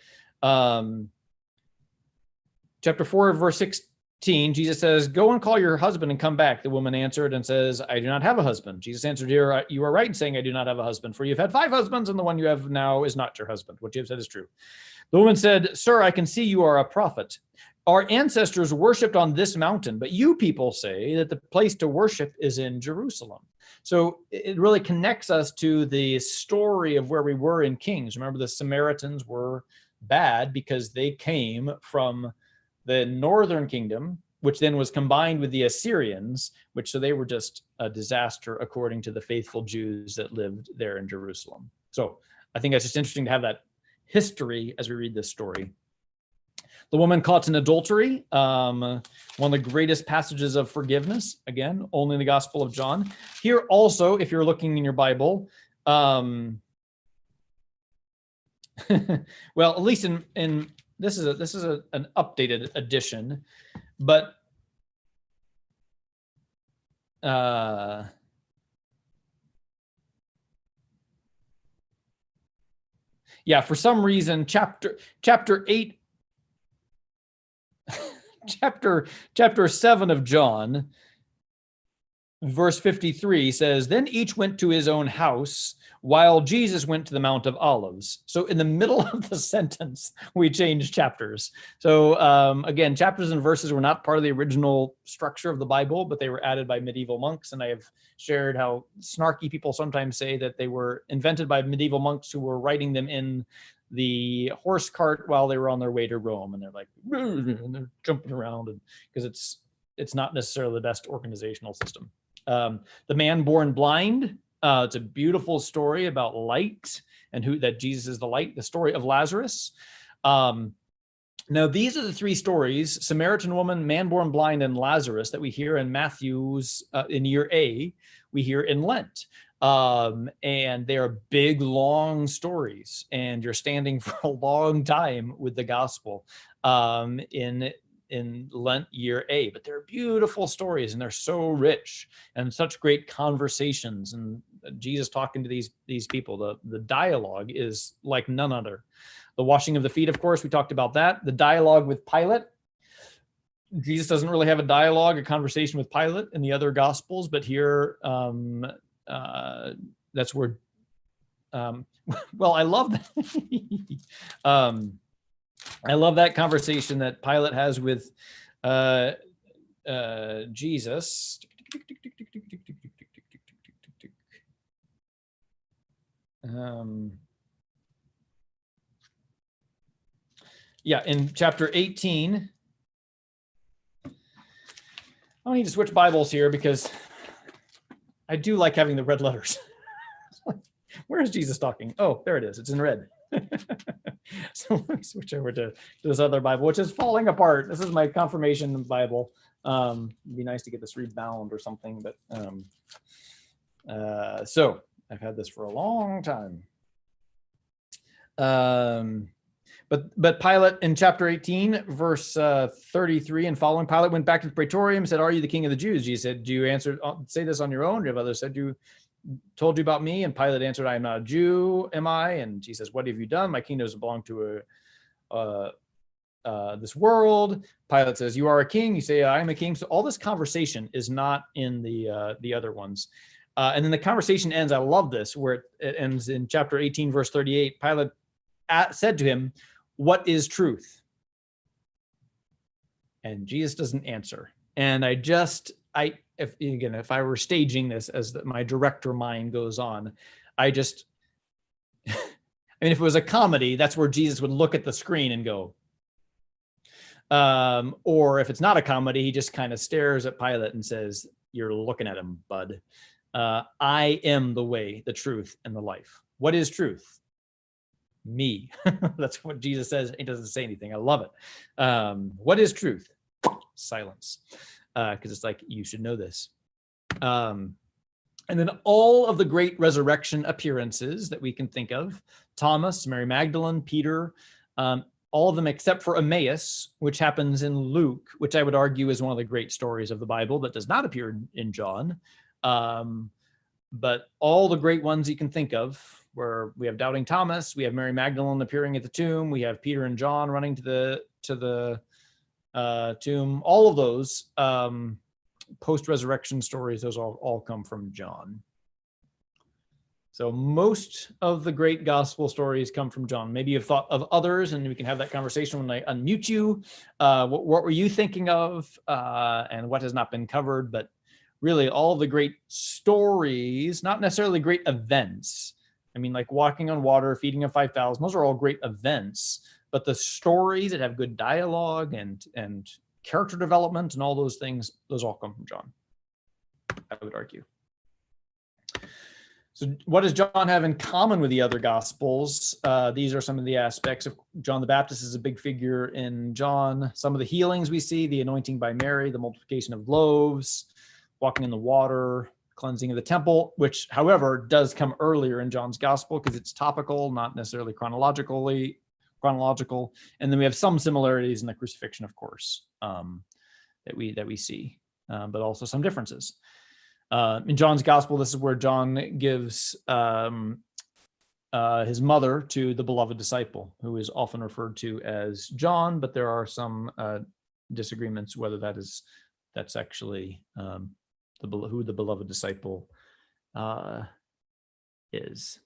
chapter 4, verse 16. Jesus says, "Go and call your husband and come back." The woman answered and says, "I do not have a husband." Jesus answered, "You are right in saying I do not have a husband, for you've had 5 husbands, and the one you have now is not your husband. What you have said is true." The woman said, "Sir, I can see you are a prophet. Our ancestors worshipped on this mountain, but you people say that the place to worship is in Jerusalem." So it really connects us to the story of where we were in Kings. Remember, the Samaritans were bad because they came from the northern kingdom, which then was combined with the Assyrians, so they were just a disaster according to the faithful Jews that lived there in Jerusalem. So I think that's just interesting to have that history as we read this story. The woman caught in adultery, one of the greatest passages of forgiveness, again, only in the Gospel of John. Here also, if you're looking in your Bible, well, at least in this is an updated edition, but for some reason, chapter 8, chapter 7 of John, verse 53 says, "Then each went to his own house, while Jesus went to the Mount of Olives." So in the middle of the sentence, we changed chapters. So again, chapters and verses were not part of the original structure of the Bible, but they were added by medieval monks. And I have shared how snarky people sometimes say that they were invented by medieval monks who were writing them in the horse cart while they were on their way to Rome. And they're like, and they're jumping around, and because it's not necessarily the best organizational system. The man born blind. It's a beautiful story about light and that Jesus is the light, the story of Lazarus. Now, these are the 3 stories, Samaritan woman, man born blind, and Lazarus, that we hear in Matthew's, in year A, we hear in Lent. And they are big, long stories, and you're standing for a long time with the gospel in Lent year A, but they're beautiful stories, and they're so rich and such great conversations, and Jesus talking to these people. The dialogue is like none other. The washing of the feet, of course, we talked about that. The dialogue with Pilate. Jesus doesn't really have a conversation with Pilate in the other gospels, but here that's where well, I love that. I love that conversation that Pilate has with Jesus. Yeah, in chapter 18. I need to switch Bibles here because I do like having the red letters. Where is Jesus talking? Oh, there it is. It's in red. So let me switch over to this other Bible, which is falling apart. This is my confirmation Bible. It'd be nice to get this rebound or something, but so I've had this for a long time. But Pilate in chapter 18, verse 33 and following, Pilate went back to the praetorium and said, "Are you the king of the Jews?" Jesus said, "Do you say this on your own? Do you have others told you about me?" And Pilate answered, "I am not a Jew, am I?" And Jesus says, "What have you done? My kingdom doesn't belong to this world." Pilate says, "You are a king." You say, "I am a king." So all this conversation is not in the other ones. And then the conversation ends. I love this, where it ends in chapter 18, verse 38. Pilate said to him, "What is truth?" And Jesus doesn't answer. And if I were staging this as my director mind goes on, if it was a comedy, that's where Jesus would look at the screen and go. Or if it's not a comedy, he just kind of stares at Pilate and says, "You're looking at him, bud. I am the way, the truth, and the life." What is truth? Me. That's what Jesus says. He doesn't say anything. I love it. What is truth? Silence. Because it's like, you should know this. And then all of the great resurrection appearances that we can think of, Thomas, Mary Magdalene, Peter, all of them except for Emmaus, which happens in Luke, which I would argue is one of the great stories of the Bible that does not appear in John. But all the great ones you can think of, where we have doubting Thomas, we have Mary Magdalene appearing at the tomb, we have Peter and John running to the tomb. All of those post-resurrection stories, those all come from John. So most of the great gospel stories come from John. Maybe you've thought of others, and we can have that conversation when I unmute you. What were you thinking of, and what has not been covered? But really, all the great stories, not necessarily great events. I mean, like walking on water, feeding of 5,000, those are all great events. But the stories that have good dialogue and character development and all those things, those all come from John, I would argue. So what does John have in common with the other Gospels? These are some of the aspects of John the Baptist is a big figure in John. Some of the healings we see, the anointing by Mary, the multiplication of loaves, walking in the water, cleansing of the temple, which, however, does come earlier in John's Gospel because it's topical, not necessarily chronological. And then we have some similarities in the crucifixion, of course, that we see, but also some differences. In John's Gospel, this is where John gives his mother to the beloved disciple, who is often referred to as John, but there are some disagreements whether that's actually who the beloved disciple is.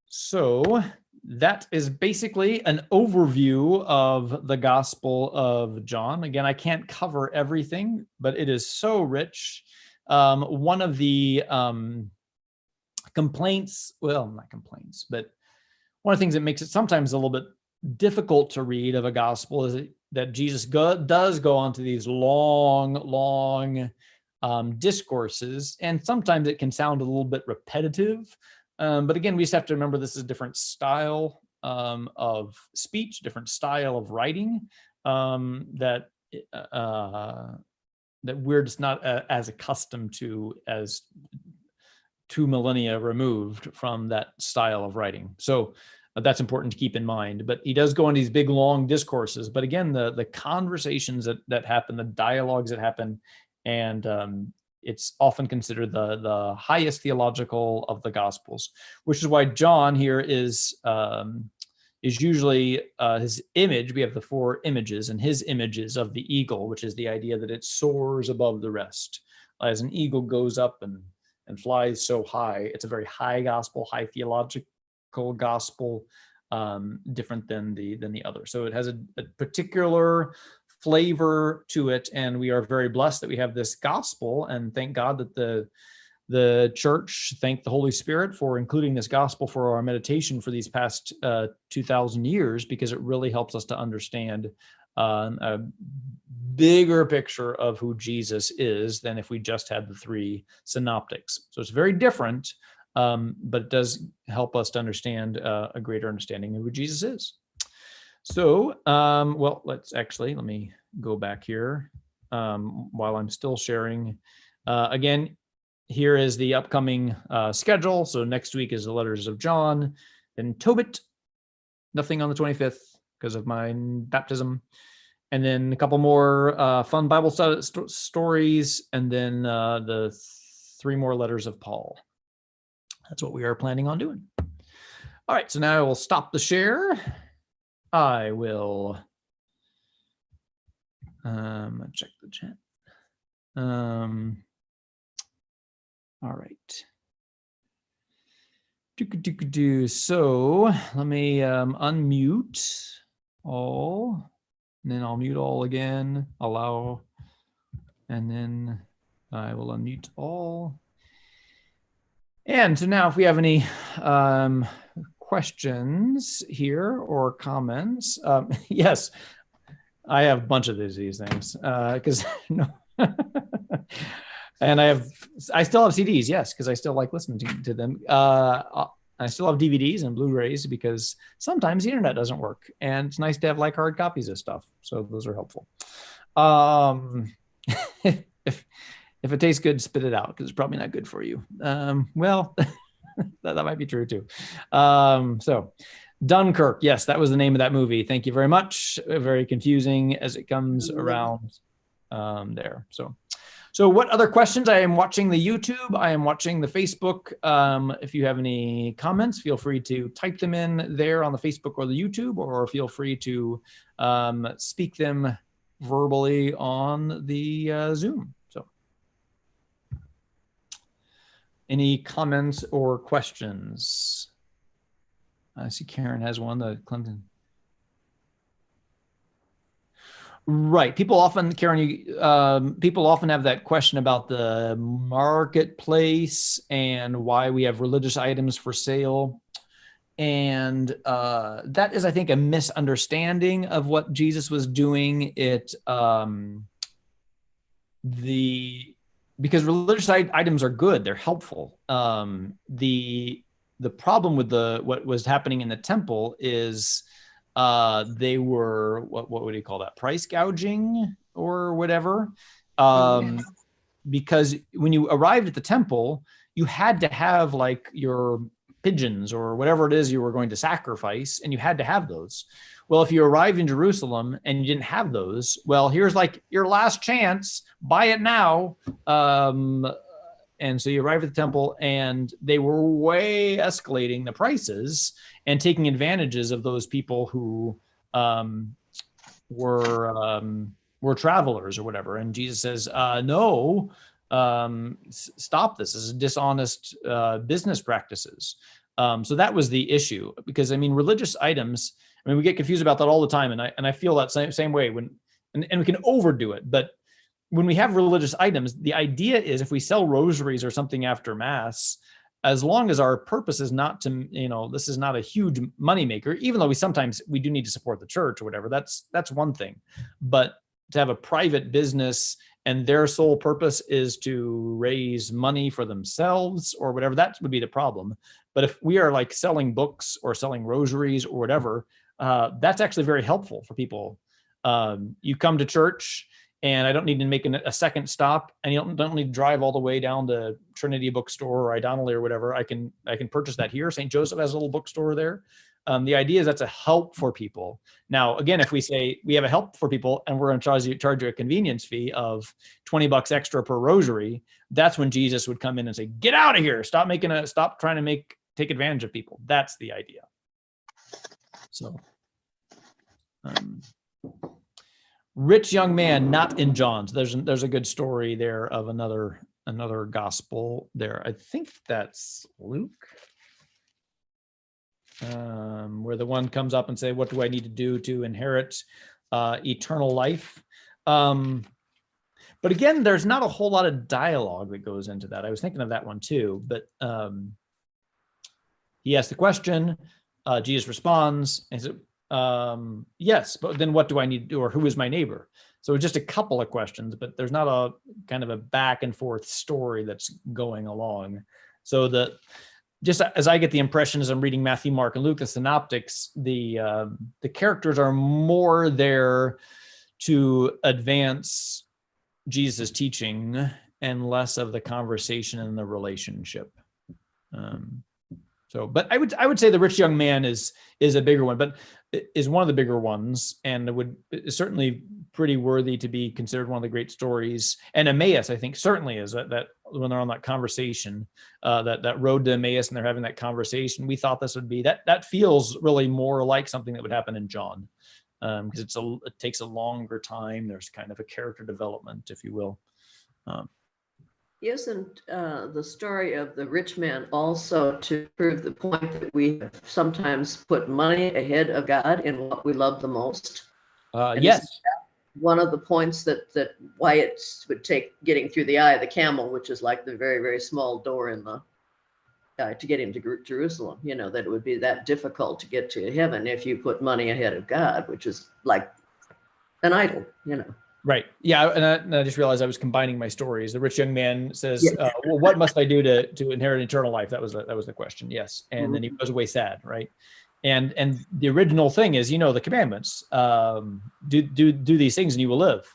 So that is basically an overview of the Gospel of John. Again, I can't cover everything, but it is so rich. One of the complaints, well, not complaints, but one of the things that makes it sometimes a little bit difficult to read of a gospel is that Jesus does go on to these long discourses, and sometimes it can sound a little bit repetitive. But again, we just have to remember this is a different style of speech, different style of writing that we're just not as accustomed to as 2 millennia removed from that style of writing. So that's important to keep in mind. But he does go on these big, long discourses. But again, the conversations that happen, the dialogues that happen, and it's often considered the highest theological of the Gospels, which is why John here is usually his image. We have the 4 images, and his image is of the eagle, which is the idea that it soars above the rest, as an eagle goes up and and flies so high. It's a very high gospel, high theological gospel, different than the other. So it has a particular flavor to it, and we are very blessed that we have this gospel, and thank God that the church, thank the Holy Spirit for including this gospel for our meditation for these past 2,000 years, because it really helps us to understand a bigger picture of who Jesus is than if we just had the three synoptics. So it's very different, but it does help us to understand a greater understanding of who Jesus is. So, well, let me go back here while I'm still sharing. Again, here is the upcoming schedule. So next week is the letters of John, then Tobit, nothing on the 25th because of my baptism. And then a couple more fun Bible stories, and then the 3 more letters of Paul. That's what we are planning on doing. All right, so now I will stop the share. I will check the chat. All right. So let me unmute all, and then I'll mute all again, allow, and then I will unmute all. And so now if we have any questions here or comments, yes, I have a bunch of these things because no. And I still have CDs, yes, because I still like listening to them. I still have DVDs and Blu-rays because sometimes the internet doesn't work, and it's nice to have like hard copies of stuff. So those are helpful. If it tastes good, spit it out because it's probably not good for you. Well, that might be true too. So Dunkirk, yes, that was the name of that movie. Thank you very much. Very confusing as it comes around there. So what other questions? I am watching the YouTube. I am watching the Facebook. If you have any comments, feel free to type them in there on the Facebook or the YouTube, or feel free to speak them verbally on the Zoom. So any comments or questions? I see Karen has one, the Clinton. Right. People often, Karen, people often have that question about the marketplace and why we have religious items for sale. And that is, I think, a misunderstanding of what Jesus was doing. Because religious items are good, they're helpful. The problem with what was happening in the temple is they were, what would you call that? Price gouging or whatever. Because when you arrived at the temple, you had to have like your pigeons or whatever it is you were going to sacrifice, and you had to have those. Well, if you arrived in Jerusalem and you didn't have those, well, here's like your last chance, buy it now. And so you arrive at the temple, and they were way escalating the prices and taking advantages of those people who were travelers or whatever. And Jesus says, no, stop this. This is dishonest business practices. So that was the issue, because I mean, religious items, I mean, we get confused about that all the time. And I feel that same way and we can overdo it. But when we have religious items, the idea is if we sell rosaries or something after Mass, as long as our purpose is not to, this is not a huge moneymaker, even though we do need to support the church or whatever, that's one thing. But to have a private business and their sole purpose is to raise money for themselves or whatever, that would be the problem. But if we are like selling books or selling rosaries or whatever, that's actually very helpful for people. You come to church, and I don't need to make a second stop, and you don't need to drive all the way down to Trinity Bookstore or Idonnelly or whatever. I can purchase that here. St. Joseph has a little bookstore there. The idea is that's a help for people. Now, again, if we say we have a help for people and we're going to charge you a convenience fee of $20 extra per rosary, that's when Jesus would come in and say, "Get out of here! Stop trying to take advantage of people." That's the idea. So. Rich young man, not in John's. There's a good story there of another another gospel there. I think that's Luke, where the one comes up and say, what do I need to do to inherit eternal life? But again, there's not a whole lot of dialogue that goes into that. I was thinking of that one too, but he asks the question, Jesus responds, and says, yes, but then what do I need to do, or who is my neighbor? So just a couple of questions, but there's not a kind of a back and forth story that's going along. So just as I get the impression as I'm reading Matthew, Mark, and Luke, the synoptics, the characters are more there to advance Jesus' teaching and less of the conversation and the relationship. But I would say the rich young man is a bigger one, but is one of the bigger ones, and is certainly pretty worthy to be considered one of the great stories. And Emmaus, I think, certainly is that when they're on that conversation, that road to Emmaus, and they're having that conversation. We thought this would be that feels really more like something that would happen in John, because it takes a longer time. There's kind of a character development, if you will. Isn't the story of the rich man also to prove the point that we have sometimes put money ahead of God in what we love the most? Yes. One of the points that why it would take getting through the eye of the camel, which is like the very, very small door in the to get into Jerusalem, that it would be that difficult to get to heaven if you put money ahead of God, which is like an idol. Right. Yeah. And I just realized I was combining my stories. The rich young man says, well, what must I do to inherit eternal life? That was the question. Yes. And then he goes away sad. Right. And the original thing is, the commandments, do these things and you will live.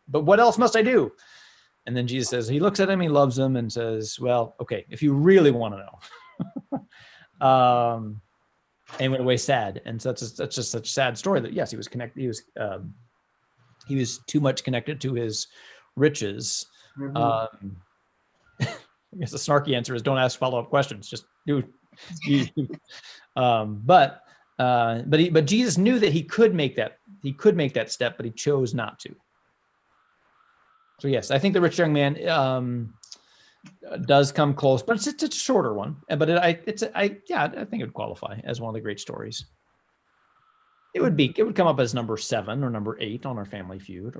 But what else must I do? And then Jesus says, he looks at him, he loves him and says, well, okay, if you really want to know, and went away sad. And so that's just such a sad story that, yes, he was connected. He was too much connected to his riches. I guess the snarky answer is don't ask follow-up questions. Just do. But Jesus knew that he could make that step, but he chose not to. So yes, I think the rich young man does come close, but it's a shorter one. But I think it would qualify as one of the great stories. It would come up as number 7 or number 8 on our Family Feud,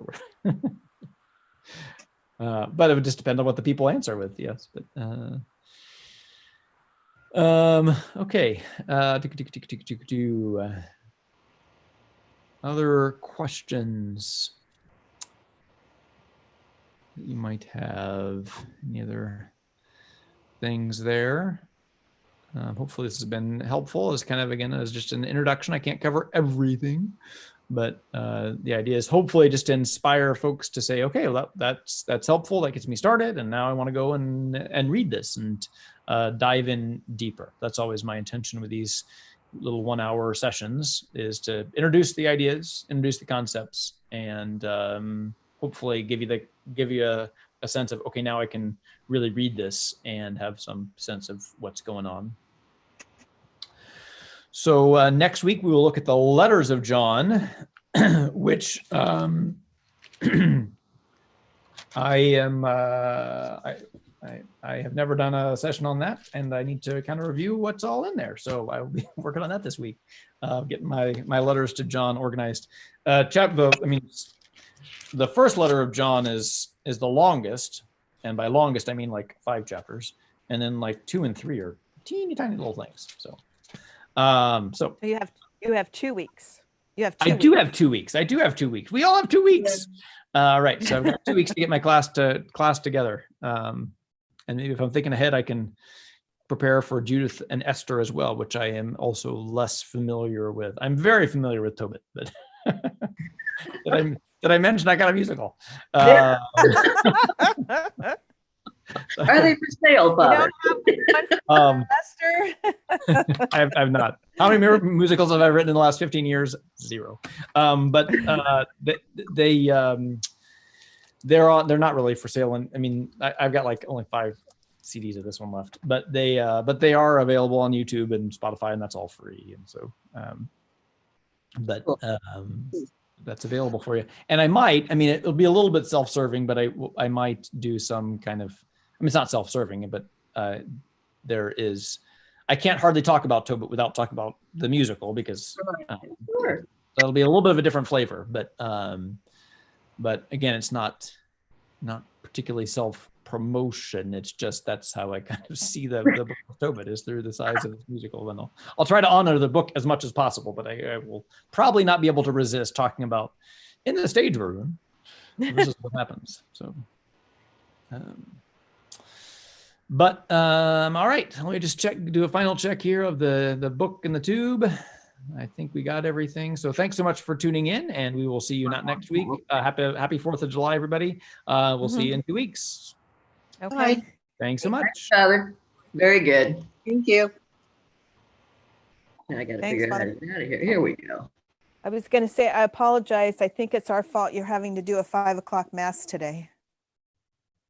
but it would just depend on what the people answer with. Yes, but okay. Other questions that you might have? Any other things there? Hopefully this has been helpful. As kind of, again, as just an introduction. I can't cover everything, but the idea is hopefully just to inspire folks to say, okay, well, that's helpful. That gets me started, and now I want to go and read this and dive in deeper. That's always my intention with these little 1-hour sessions, is to introduce the ideas, introduce the concepts, and hopefully give you a sense of, okay, now I can really read this and have some sense of what's going on. So next week we will look at the letters of John, which I have never done a session on that, and I need to kind of review what's all in there. So I will be working on that this week, getting my letters to John organized. The first letter of John is the longest, and by longest I mean like 5 chapters, and then like 2 and 3 are teeny tiny little things. So you have 2 weeks. I do have 2 weeks. We all have 2 weeks. Right. So I've got 2 weeks to get my class together. And maybe if I'm thinking ahead, I can prepare for Judith and Esther as well, which I am also less familiar with. I'm very familiar with Tobit, but did I mention I got a musical? Are they for sale, Father? I have not. How many musicals have I written in the last 15 years? 0. But they're not really for sale. And I mean, I've got like only 5 CDs of this one left, but they are available on YouTube and Spotify, and that's all free. And so, that's available for you. And I might, I mean, it'll be a little bit self-serving, but I might do some kind of, I mean, it's not self-serving, but there is, I can't hardly talk about Tobit without talking about the musical because Sure. that'll be a little bit of a different flavor, but again, it's not particularly self-promotion. It's just, that's how I kind of see the book of Tobit is through the size of this musical. And I'll try to honor the book as much as possible, but I will probably not be able to resist talking about in the stage version. This is what happens. So, all right, let me just do a final check here of the book in the tube. I think we got everything. So thanks so much for tuning in, and we will see you not next week. Happy 4th of July, everybody. We'll see you in 2 weeks. Okay. Bye. Thanks so much. Thanks, Father. Very good. Thank you. Now I got to Thanks, figure out how Father. to get out of here. Here we go. I was going to say, I apologize. I think it's our fault you're having to do a 5 o'clock mass today.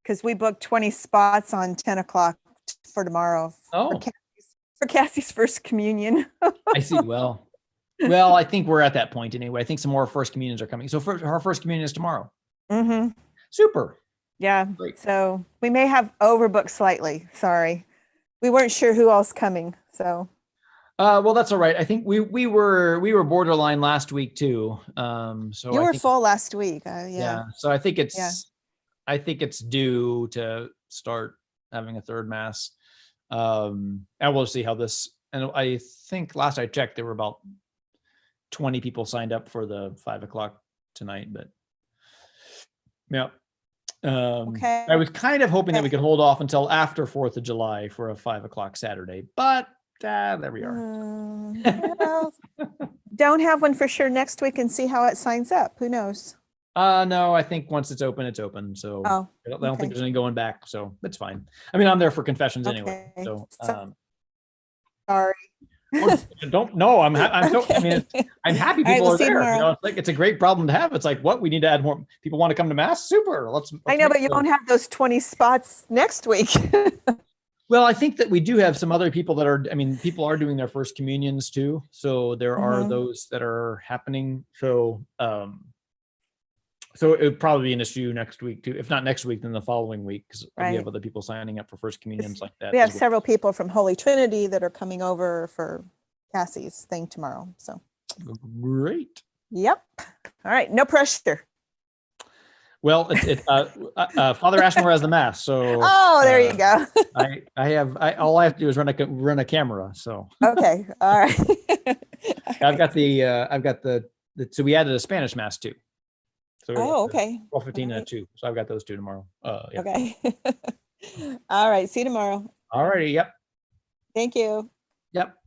Because we booked 20 spots on 10 o'clock for tomorrow. Oh. For Cassie's first communion. I see. Well, I think we're at that point anyway. I think some more first communions are coming. So our first communion is tomorrow. Mm-hmm. Super. Yeah. Great. So we may have overbooked slightly. Sorry. We weren't sure who else coming. So. Well, that's all right. I think we were borderline last week too. So You I were think, full last week. Yeah. So I think it's due to start having a third mass. And we'll see how this, and I think last I checked, there were about 20 people signed up for the 5 o'clock tonight, but yeah. Okay. I was kind of hoping that we could hold off until after 4th of July for a 5 o'clock Saturday, but there we are. Well, don't have one for sure next week and see how it signs up. Who knows? No, I think once it's open, it's open. So Oh, I don't think okay. there's any going back. So that's fine. I mean, I'm there for confessions anyway. Okay. So, Sorry. don't know. I'm so, I mean, Okay. I'm happy All right, people we'll are see you there. You tomorrow. know, it's like, it's a great problem to have. It's like, what, we need to add more people want to come to mass. Super. Let's I know, make but you the- won't have those 20 spots next week. Well, I think that we do have some other people that are, I mean, people are doing their first communions too. So there are Mhm. those that are happening. So, so it would probably be an issue next week too. If not next week, then the following week, because we Right. have other people signing up for first communions like that. We have as well. several people from Holy Trinity that are coming over for Cassie's thing tomorrow. So, Great. yep. All right. No pressure. Well, Father Ashmore has the mass, so. Oh, there you go. All I have to do is run a camera. So Okay. All right. I've got the so we added a Spanish mass too. So Oh, okay. 12:15 All and right. 2. So I've got those two tomorrow. Yeah. Okay. All right. See you tomorrow. All righty. Yep. Thank you. Yep.